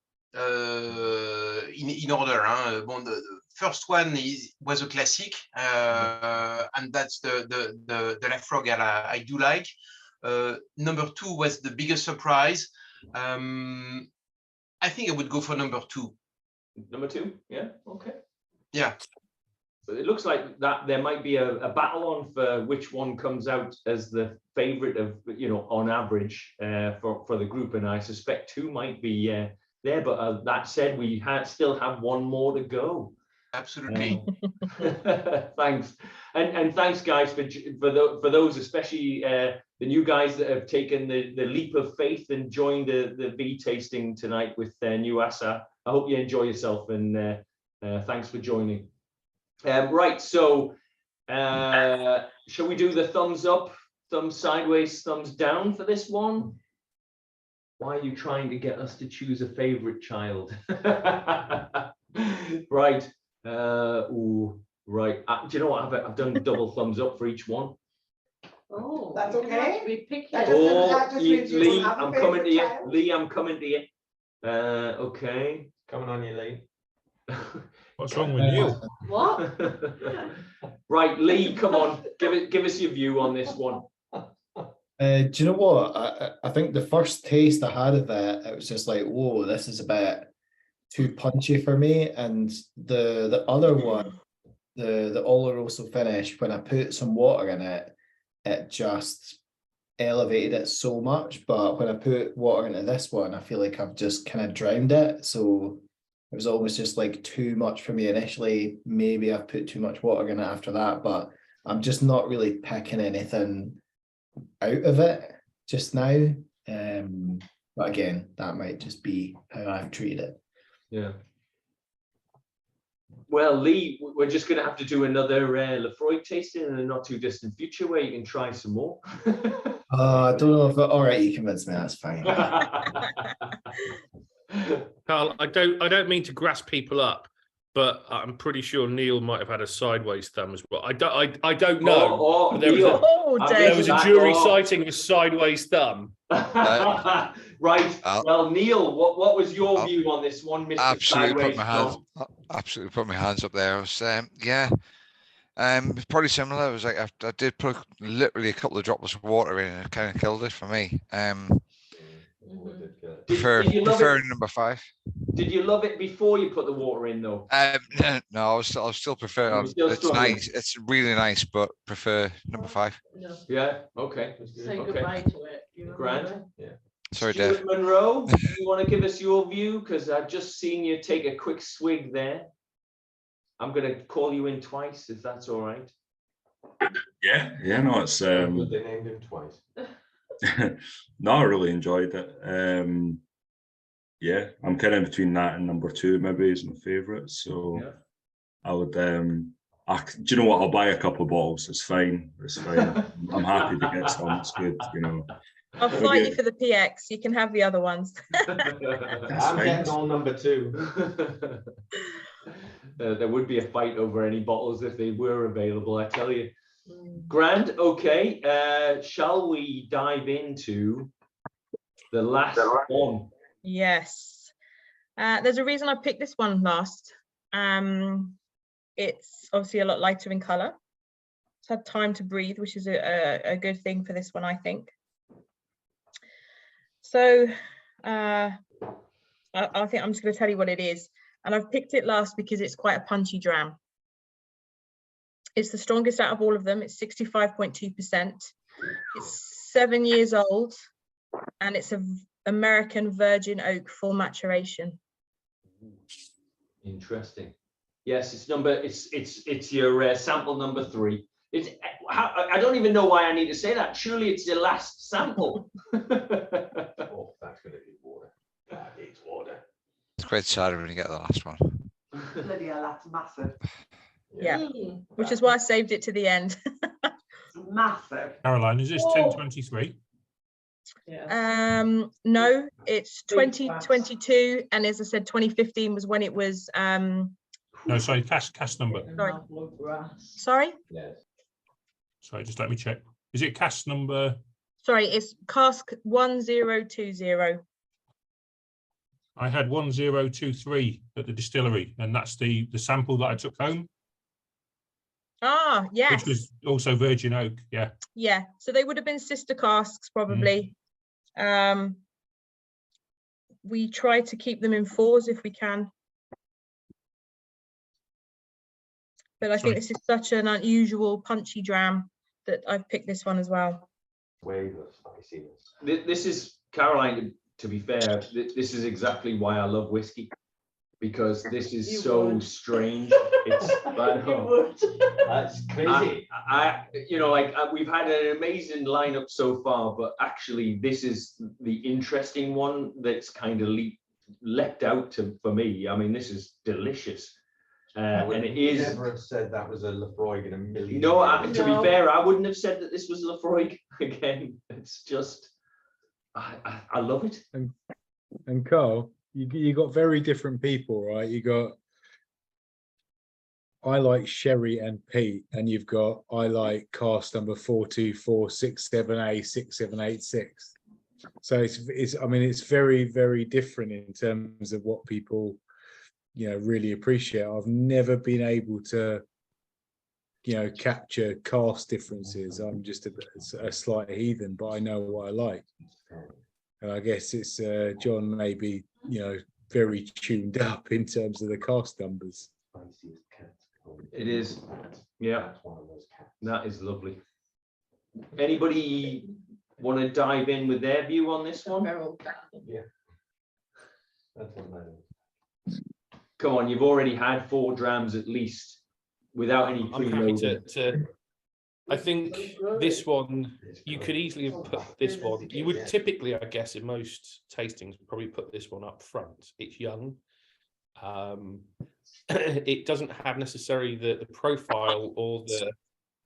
in order. Bon, the first one was a classic, and that's the Laphroaig I do like. Number 2 was the biggest surprise. I think I would go for number 2. Number 2, yeah, okay. Yeah. So it looks like that there might be a battle on for which one comes out as the favorite of, you know, on average for the group, and I suspect 2 might be there. But that said, we still have 1 more to go. Absolutely. Thanks, and thanks, guys, for those, especially the new guys that have taken the leap of faith and joined the V tasting tonight with New Asa. I hope you enjoy yourself, and thanks for joining. Right, so shall we do the thumbs up, thumbs sideways, thumbs down for this one? Why are you trying to get us to choose a favorite child? Right. Right. Do you know what? I've done double thumbs up for each one. Oh, that's okay. Lee, I'm coming to you. Lee, I'm coming to you. Okay. Coming on you, Lee. What's wrong with you? What? Right, Lee, come on. Give us your view on this one. Do you know what? I think the first taste I had of it was just like, whoa, this is a bit too punchy for me. And the other one, the Olorosso finish, when I put some water in it, it just elevated it so much. But when I put water into this one, I feel like I've just kind of drowned it. So it was almost just like too much for me initially. Maybe I've put too much water in it after that, but I'm just not really picking anything out of it just now. But again, that might just be how I've treated it. Yeah. Well, Lee, we're just going to have to do another Laphroaig tasting in the not too distant future where you can try some more. I don't know if all right, you convinced me. That's fine. Carl, I don't mean to grasp people up, but I'm pretty sure Neil might have had a sideways thumb as well. I don't know. But there was a jury citing of a sideways thumb. Right. Well, Neil, what was your view on this one, Mr. Absolutely Sideways put my hands. Absolutely put my hands up there. I was yeah. It's probably similar. It was like I did put literally a couple of drops of water in, and it kind of killed it for me. Did you love Prefer it? number 5. Did you love it before you put the water in though? No, I was still prefer. You were still It's struggling? nice. It's really nice, but prefer number 5. No. Yeah. Okay. Say Okay. goodbye to it. Grant. Yeah. Sorry, Stuart Dave. Monroe, do you want to give us your view? Because I've just seen you take a quick swig there. I'm going to call you in twice, if that's all right. Yeah, no, it's They named him twice. no, I really enjoyed it. Yeah, I'm kind of between that and number 2, maybe is my favourite. So Yeah. I would do you know what? I'll buy a couple of bottles. It's fine. It's fine. I'm happy to get some. It's good, you know. I'll fight you for the PX. You can have the other ones. I'm getting on number 2. There would be a fight over any bottles if they were available, I tell you. Grand, okay. Shall we dive into the last one? Yes. There's a reason I picked this one last. It's obviously a lot lighter in colour. It's had time to breathe, which is a good thing for this one, I think. So I think I'm just going to tell you what it is. And I've picked it last because it's quite a punchy dram. It's the strongest out of all of them. It's 65.2%. It's 7 years old, and it's an American virgin oak full maturation. Interesting. Yes, it's your sample number 3. I don't even know why I need to say that. Surely it's your last sample. Oh, that's going to be water. That needs water. It's quite sad when you get the last one. Bloody hell, that's massive. Yeah, which is why I saved it to the end. Massive. Caroline, is this 1023? No, it's 2022, and as I said, 2015 was when it was No, sorry, cask number. Sorry? Yes. Sorry, just let me check. Is it cask number? Sorry, it's cask 1020. I had 1023 at the distillery, and that's the sample that I took home. Ah, yes. Which was also virgin oak, yeah. Yeah, so they would have been sister casks probably. We try to keep them in 4s if we can. But I think this is such an unusual punchy dram that I've picked this one as well. Wave of spiciness. This is, Caroline, to be fair, this is exactly why I love whiskey. Because this is so strange. It's That's crazy. We've had an amazing lineup so far, but actually this is the interesting one that's kind of leapt out for me. I mean, this is delicious. And it is. Never have said that was a Laphroaig in a million. No, to be fair, I wouldn't have said that this was Laphroaig. Again, it's just, I love it. And Carl, you got very different people, right? You got, I like Sherry and Pete, and you've got, I like cask number 424678 6786. So I mean, it's very, very different in terms of what people, really appreciate. I've never been able to, capture cask differences. I'm just a slight heathen, but I know what I like. And I guess it's John maybe, very tuned up in terms of the cask numbers. It is, yeah. That is lovely. Anybody want to dive in with their view on this one? Yeah. That's what that is. Come on, you've already had 4 drams at least, without any I'm happy preloading. to I think this one, you could easily have put this one. You would typically, I guess, in most tastings, probably put this one up front. It's young. It doesn't have necessarily the profile or the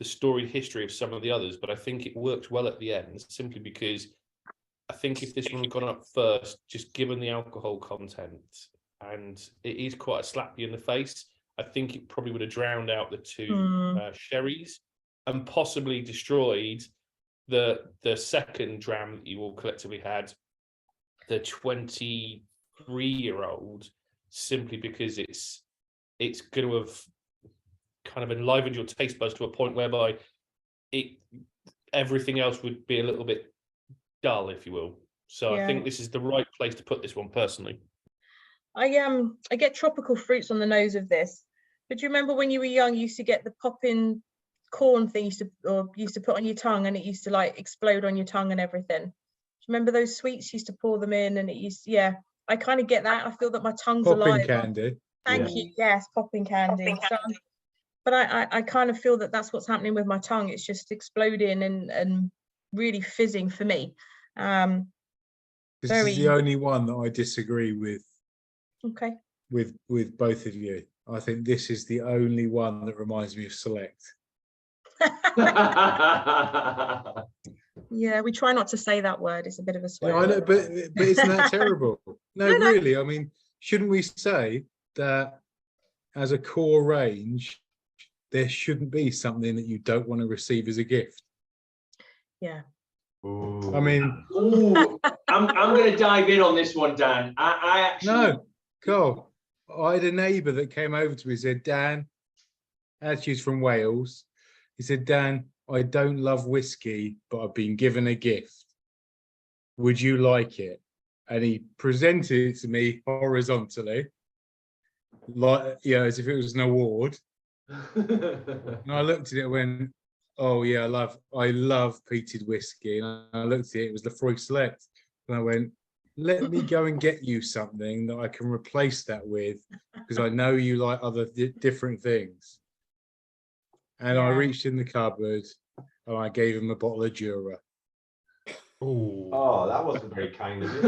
storied history of some of the others, but I think it worked well at the end, simply because I think if this one had gone up first, just given the alcohol content, and it is quite a slap you in the face, I think it probably would have drowned out the 2 sherries and possibly destroyed the second dram that you all collectively had, the 23-year-old, simply because it's going to have kind of enlivened your taste buds to a point whereby everything else would be a little bit dull, if you will. So I think this is the right place to put this one personally. I get tropical fruits on the nose of this. But do you remember when you were young, you used to get the popping corn thing used to put on your tongue, and it used to like explode on your tongue and everything? Do you remember those sweets? You used to pour them in, and it used I kind of get that. I feel that my tongue's Popping alive. candy. Thank you. Yes, popping candy. So, but I kind of feel that that's what's happening with my tongue. It's just exploding and really fizzing for me. This is the only one that I disagree with. Okay. With both of you. I think this is the only one that reminds me of Select. Yeah, we try not to say that word. It's a bit of a swear. Yeah, I know, but isn't that terrible? No, really. I mean, shouldn't we say that as a core range, there shouldn't be something that you don't want to receive as a gift? Yeah. I mean, I'm going to dive in on this one, Dan. I actually no, Carl. I had a neighbour that came over to me and said, Dan, actually he's from Wales. He said, Dan, I don't love whiskey, but I've been given a gift. Would you like it? And he presented it to me horizontally, like, as if it was an award. And I looked at it and went, oh yeah, I love peated whiskey. And I looked at it, it was Lovephroaig Select. And I went, let me go and get you something that I can replace that with, because I know you like other different things. And I reached in the cupboard and I gave him a bottle of Jura. Oh, that wasn't very kind of you.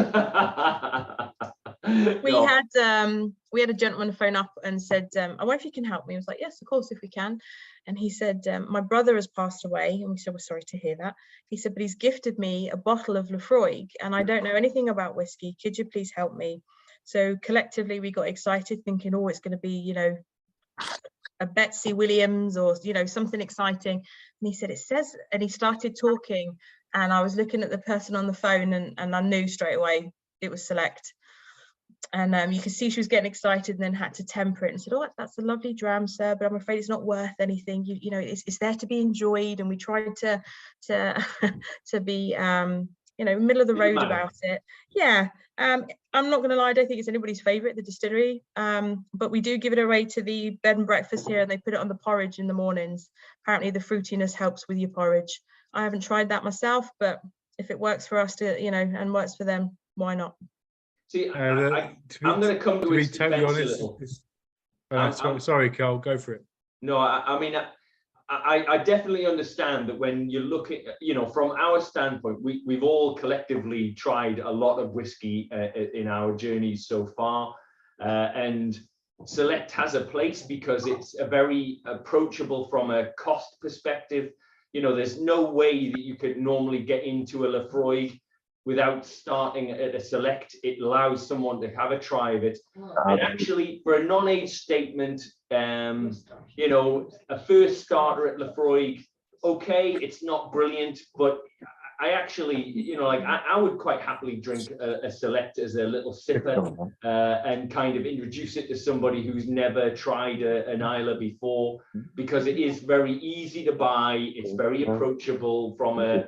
We had a gentleman phone up and said, I wonder if you can help me. I was like, yes, of course, if we can. And he said, my brother has passed away. And we said, we're sorry to hear that. He said, but he's gifted me a bottle of Lovephroaig and I don't know anything about whiskey. Could you please help me? So collectively we got excited thinking, oh, it's going to be, a Betsy Williams or, something exciting. And he said, it says, and he started talking and I was looking at the person on the phone and I knew straight away it was Select. And you could see she was getting excited and then had to temper it and said, oh, that's a lovely dram, sir, but I'm afraid it's not worth anything. It's there to be enjoyed. And we tried to be, middle of the road about it. Yeah. I'm not going to lie, I don't think it's anybody's favourite, the distillery. But we do give it away to the bed and breakfast here and they put it on the porridge in the mornings. Apparently the fruitiness helps with your porridge. I haven't tried that myself, but if it works for us and works for them, why not? See, I'm going to come to be totally honest. Sorry, Carl, go for it. No, I mean, I definitely understand that when you look at, from our standpoint, we've all collectively tried a lot of whiskey in our journeys so far. And Select has a place because it's a very approachable from a cost perspective. There's no way that you could normally get into a Lovephroaig without starting at a Select. It allows someone to have a try of it. And actually, for a non-age statement, a first starter at Lovephroaig, okay, it's not brilliant, but I actually, I would quite happily drink a Select as a little sipper and kind of introduce it to somebody who's never tried an Islay before, because it is very easy to buy. It's very approachable from a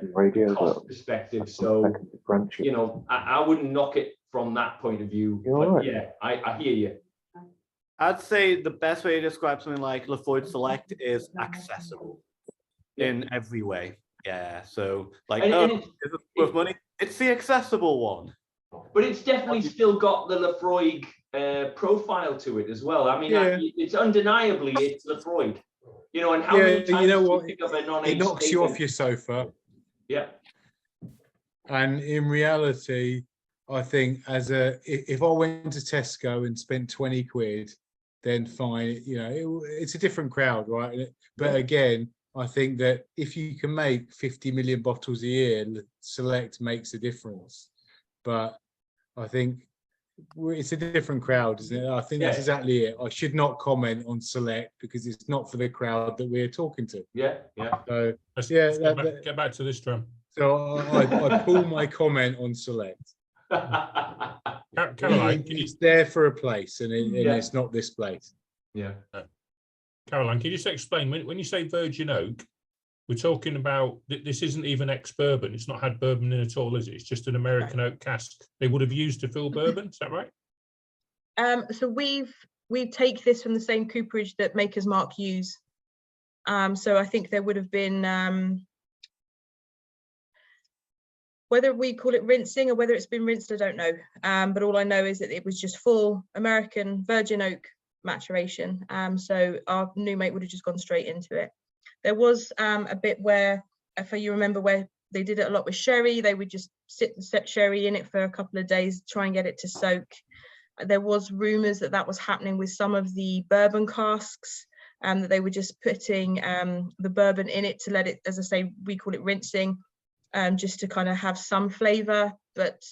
cost perspective. So, I wouldn't knock it from that point of view. But yeah, I hear you. I'd say the best way to describe something like Lovephroaig Select is accessible in every way. Yeah, so is it worth money? It's the accessible one. But it's definitely still got the Lovephroaig profile to it as well. I mean, it's undeniably it's Lovephroaig. And how many times you pick up a non-age it knocks statement? you off your sofa. Yeah. And in reality, I think if I went to Tesco and spent 20 quid, then fine. It's a different crowd, right? But again, I think that if you can make 50 million bottles a year, Select makes a difference. But I think it's a different crowd, isn't it? I think that's exactly it. I should not comment on Select because it's not for the crowd that we're talking to. Yeah. So Let's get back to this drum. So I pull my comment on Select. Caroline, it's there for a place, and it's not this place. Yeah. Caroline, can you just explain when you say virgin oak, we're talking about this isn't even ex-bourbon. It's not had bourbon in at all, is it? It's just an American oak cask they would have used to fill bourbon. Is that right? So we take this from the same cooperage that Maker's Mark use. So I think there would have been whether we call it rinsing or whether it's been rinsed, I don't know. But all I know is that it was just full American virgin oak maturation. So our new mate would have just gone straight into it. There was a bit where, if you remember, where they did it a lot with sherry, they would just set sherry in it for a couple of days, try and get it to soak. There was rumours that that was happening with some of the bourbon casks, that they were just putting the bourbon in it to let it, as I say, we call it rinsing, just to kind of have some flavour. But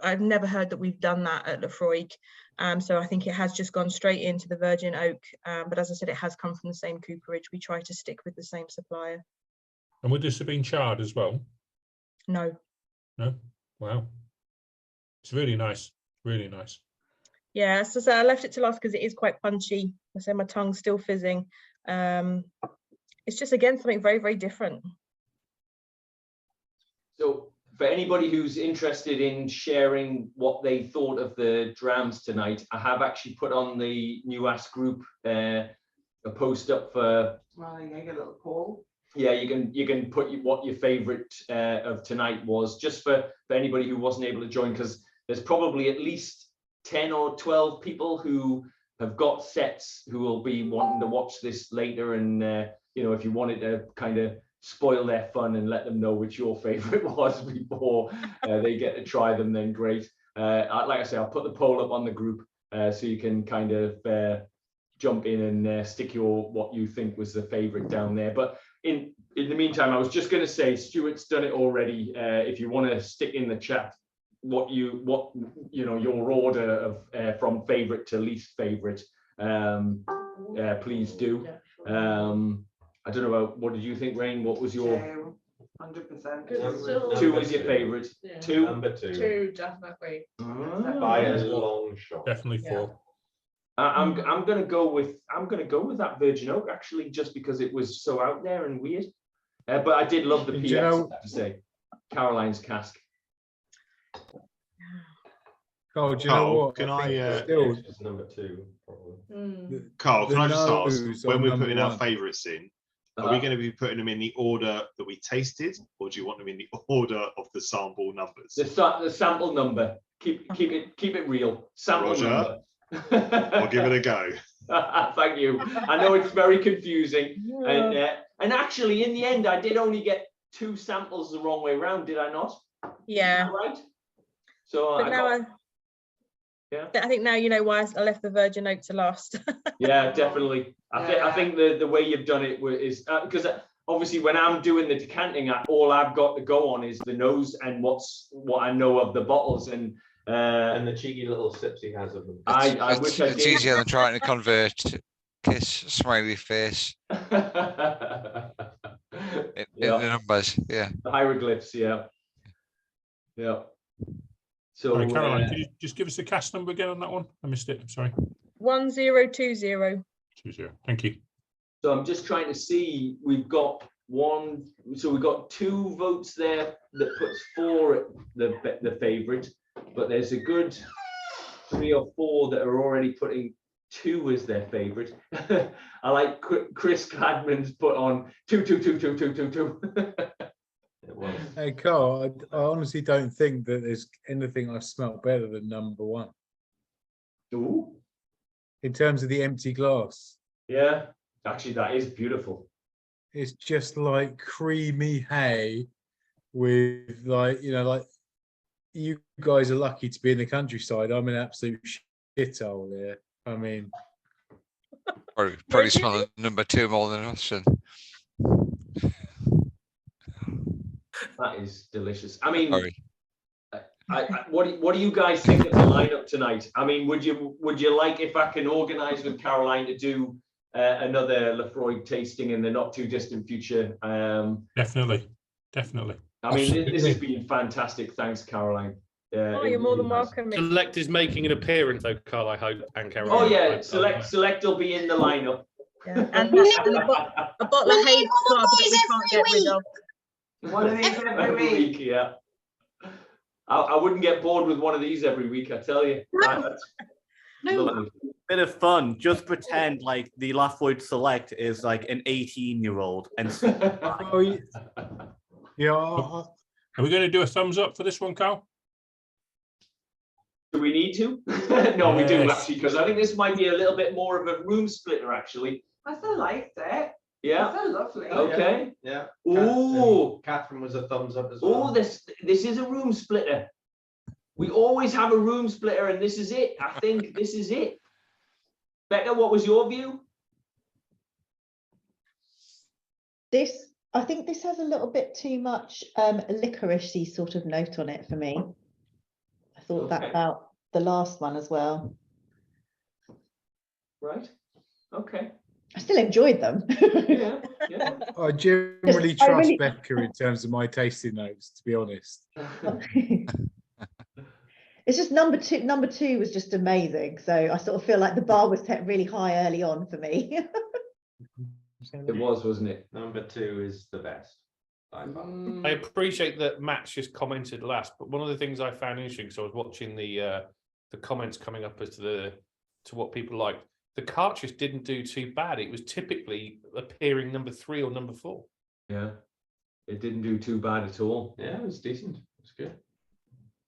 I've never heard that we've done that at Laphroaig. So I think it has just gone straight into the virgin oak. But as I said, it has come from the same cooperage. We try to stick with the same supplier. And would this have been charred as well? No. No? Wow. It's really nice. Really nice. Yeah, so I left it to last because it is quite punchy. I say my tongue's still fizzing. It's just, again, something very, very different. So for anybody who's interested in sharing what they thought of the drams tonight, I have actually put on the new Ask group a post up for. Well, you get a little poll. Yeah, you can put what your favourite of tonight was, just for anybody who wasn't able to join, because there's probably at least 10 or 12 people who have got sets who will be wanting to watch this later, and you know, if you wanted to kind of spoil their fun and let them know which your favorite was before they get to try them, then great. Like I say, I'll put the poll up on the group so you can kind of jump in and stick what you think was the favorite down there. But in the meantime, I was just going to say, Stuart's done it already. If you want to stick in the chat what you know, your order of from favorite to least favorite, please do. I don't know about, what did you think, Rain? What was your 100%? 2 was your favorite. Yeah. 2? Number 2. 2, definitely. By a long shot. Definitely 4. I'm gonna go with that virgin oak, actually, just because it was so out there and weird. But I did love the PX, I have to say. Caroline's cask. Oh, do you know what? Can still, It's number 2, probably. Carl, can I just ask, nose when on we're number putting our 1. favourites in, are we going to be putting them in the order that we tasted, or do you want them in the order of the sample numbers? The sample number. Keep it real. Sample Roger. number. I'll give it a go. Thank you. I know it's very confusing, and actually, in the end, I did only get 2 samples the wrong way around, did I not? Yeah. Right. So But I think now you know why I left the virgin oak to last. Yeah, definitely. I think the way you've done it is because obviously when I'm doing the decanting, all I've got to go on is the nose and what I know of the bottles, and the cheeky little sips he has of them. I wish I did. It's easier than trying to convert kiss, smiley face in the numbers. Yeah. The hieroglyphs. Yeah. Yeah. So, sorry, Caroline, could you just give us the cast number again on that one? I missed it. I'm sorry. 1020. 20. Thank you. So I'm just trying to see. We've got 2 votes there that puts 4 at the favourite, but there's a good 3 or 4 that are already putting 2 as their favourite. I like Chris Cladman's put on 2, 2, 2, 2, 2, 2, 2. Hey, Carl, I honestly don't think that there's anything I smell better than number 1. Ooh. In terms of the empty glass. Yeah, actually, that is beautiful. It's just like creamy hay with, like, you know, like, you guys are lucky to be in the countryside. I'm in absolute shithole here. I mean, Probably smell number 2 more than us. And that is delicious. I mean, sorry. what do you guys think of the lineup tonight? I mean, would you like, if I can organise with Caroline, to do another Laphroaig tasting in the not too distant future? Definitely. I mean, this has been fantastic. Thanks, Caroline. Oh, you're more than welcome. Select is making an appearance, though, Carl, I hope, and Caroline. Oh yeah, select will be in the lineup. Yeah. And a bottle of Hayes Club that we can't get rid of. One of these every week. Yeah. I wouldn't get bored with one of these every week, I tell you. That's lovely. Bit of fun. Just pretend like the Laphroaig Select is like an 18-year-old and Yeah. Are we going to do a thumbs up for this one, Carl? Do we need to? No, we do Yes. actually, because I think this might be a little bit more of a room splitter, actually. I still liked it. Yeah. It's so lovely. Okay. Yeah. Ooh. Catherine was a thumbs up as well. Oh, this is a room splitter. We always have a room splitter, and this is it. I think this is it. Becca, what was your view? I think this has a little bit too much licoricey sort of note on it for me. I thought that about the last one as well. Right. Okay. I still enjoyed them. Yeah. Yeah. I generally trust Becca in terms of my tasting notes, to be honest. It's just number two. Number two was just amazing. So I sort of feel like the bar was set really high early on for me. It was, wasn't it? Number 2 is the best. By far. I appreciate that Matt's just commented last, but one of the things I found interesting, so I was watching the comments coming up as to what people liked. The Cartridge didn't do too bad. It was typically appearing number 3 or number 4. Yeah. It didn't do too bad at all. Yeah, it was decent. It was good.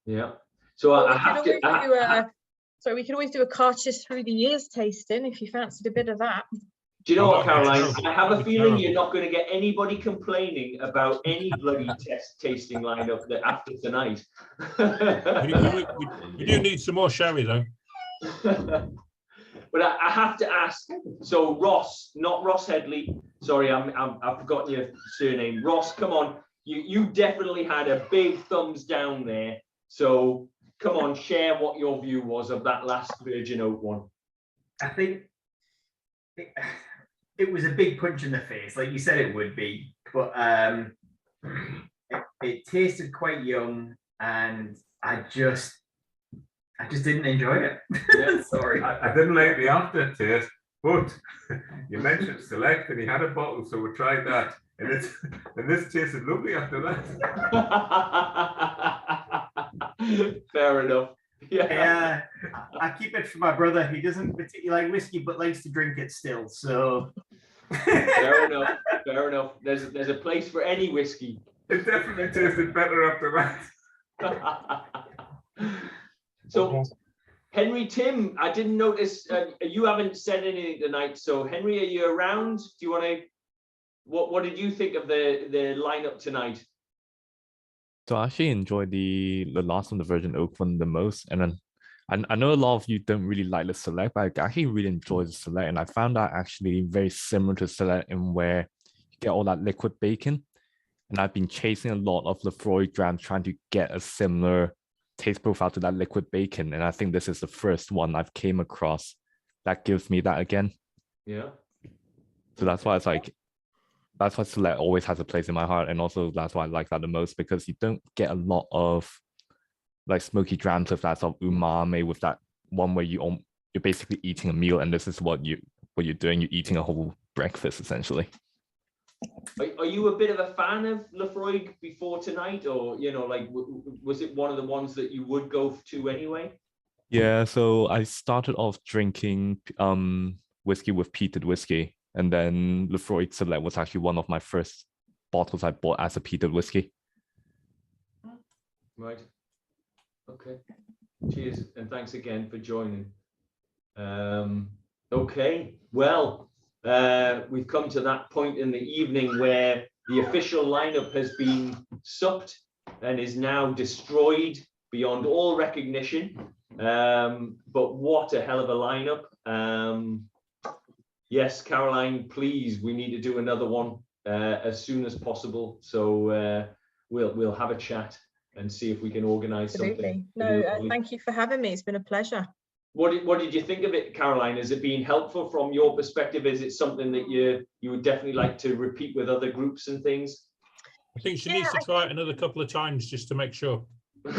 Yeah. So I have to. So we could always do a Cartridge through the years tasting if you fancied a bit of that. Do you know what, Caroline? I have a feeling you're not going to get anybody complaining about any bloody tasting lineup that after tonight. We do need some more sherry, though. But I have to ask. So Ross, not Ross Headley. Sorry, I've forgotten your surname. Ross, come on. You definitely had a big thumbs down there. So come on, share what your view was of that last Virgin Oak one. I think it was a big punch in the face, like you said it would be, but it tasted quite young, and I just didn't enjoy it. Yeah. Sorry. I didn't like the aftertaste, but you mentioned Select and he had a bottle, so we tried that. And this tasted lovely after that. Fair enough. Yeah, I keep it for my brother. He doesn't particularly like whiskey, but likes to drink it still. So fair enough. Fair enough. There's a place for any whiskey. It definitely tasted better after that. So, Henry, Tim, I didn't notice you haven't said anything tonight. So, Henry, are you around? Do you want to? What did you think of the lineup tonight? So I actually enjoyed the last one, the Virgin Oak one, the most. And then I know a lot of you don't really like the Select, but I actually really enjoyed the Select. And I found that actually very similar to Select in where you get all that liquid bacon. And I've been chasing a lot of Laphroaig drams trying to get a similar taste profile to that liquid bacon. And I think this is the first one I've came across that gives me that again. Yeah. So that's why it's like, that's why Select always has a place in my heart, and also that's why I like that the most, because you don't get a lot of like smoky drams with that sort of umami, with that one where you're basically eating a meal, and this is what you're doing. You're eating a whole breakfast essentially. Are you a bit of a fan of Laphroaig before tonight, or like was it one of the ones that you would go to anyway? Yeah, so I started off drinking whiskey with peated whiskey. And then Laphroaig Select was actually one of my first bottles I bought as a peated whiskey. Right. Okay. Cheers, and thanks again for joining. Okay. Well, we've come to that point in the evening where the official lineup has been supped and is now destroyed beyond all recognition. But what a hell of a lineup. Yes, Caroline, please, we need to do another one as soon as possible. So we'll have a chat and see if we can organise something. No, thank you for having me. It's been a pleasure. What did you think of it, Caroline? Has it been helpful from your perspective? Is it something that you would definitely like to repeat with other groups and things? I think she needs to try it another couple of times just to make sure.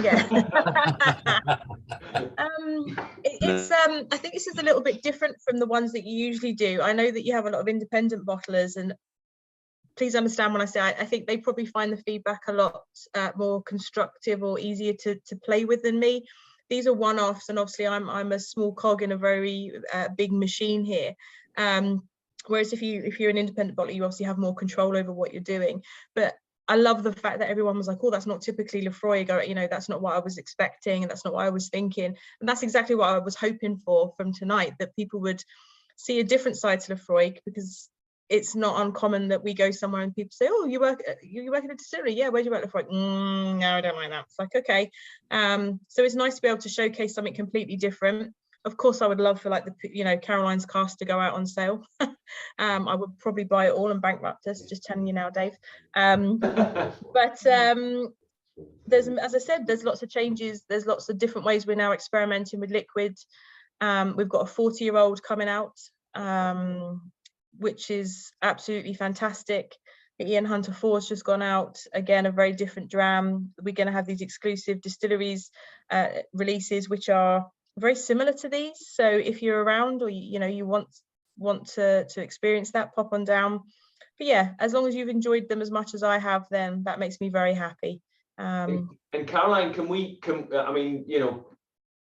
Yeah. I think this is a little bit different from the ones that you usually do. I know that you have a lot of independent bottlers, and please understand when I say I think they probably find the feedback a lot more constructive or easier to play with than me. These are one-offs, and obviously I'm a small cog in a very big machine here. Whereas if you're an independent bottler, you obviously have more control over what you're doing. But I love the fact that everyone was like, oh, that's not typically Laphroaig, or, you know, that's not what I was expecting, and that's not what I was thinking. And that's exactly what I was hoping for from tonight, that people would see a different side to Laphroaig, because it's not uncommon that we go somewhere and people say, oh, you work in a distillery? Yeah, where do you work? Laphroaig? No, I don't like that. It's like, okay. So it's nice to be able to showcase something completely different. Of course, I would love for like Caroline's cask to go out on sale. I would probably buy it all and bankrupt us, just telling you now, Dave. But there's, as I said, there's lots of changes. There's lots of different ways we're now experimenting with liquid. We've got a 40-year-old coming out, which is absolutely fantastic. Ian Hunter 4's just gone out, again, a very different dram. We're going to have these exclusive distilleries releases, which are very similar to these. So if you're around, or you want to experience that, pop on down. But yeah, as long as you've enjoyed them as much as I have, then that makes me very happy. And Caroline, I mean,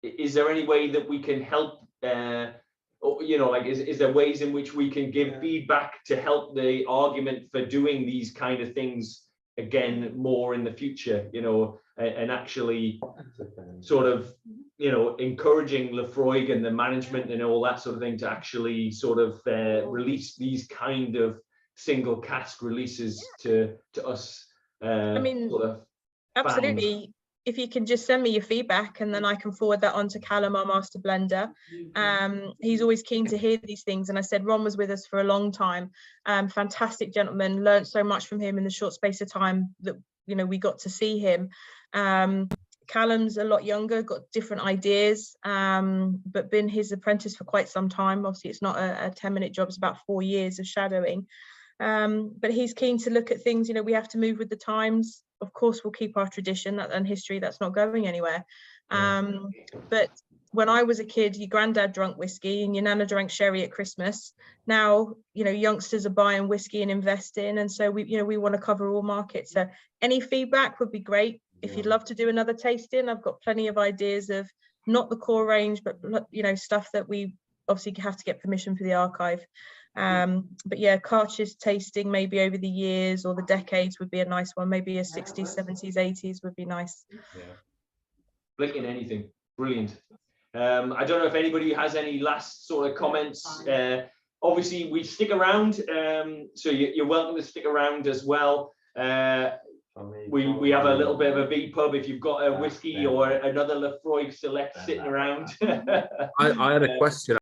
is there any way that we can help? Is there ways in which we can give feedback to help the argument for doing these kind of things again more in the future, and actually sort of, encouraging Laphroaig and the management and all that sort of thing to actually sort of release these kind of single cask releases to us? I mean, sort of absolutely. fans. If you can just send me your feedback, and then I can forward that on to Callum, our master blender. He's always keen to hear these things. And I said, Ron was with us for a long time. Fantastic gentleman, learned so much from him in the short space of time that, we got to see him. Callum's a lot younger, got different ideas, but been his apprentice for quite some time. Obviously, it's not a 10-minute job, it's about 4 years of shadowing. But he's keen to look at things, we have to move with the times. Of course, we'll keep our tradition and history, that's not going anywhere. But when I was a kid, your granddad drank whiskey and your nana drank sherry at Christmas. Now, youngsters are buying whiskey and investing. And so we want to cover all markets. So any feedback would be great. If you'd love to do another tasting, I've got plenty of ideas of not the core range, but stuff that we obviously have to get permission for the archive. But yeah, cartridge tasting maybe over the years or the decades would be a nice one. Maybe a 60s, 70s, 80s would be nice. Yeah, blinking anything, brilliant. I don't know if anybody has any last sort of comments. Obviously we stick around, so you're welcome to stick around as well. We have a little bit of a V pub if you've got a whiskey or another Laphroaig Select sitting around. I had a question.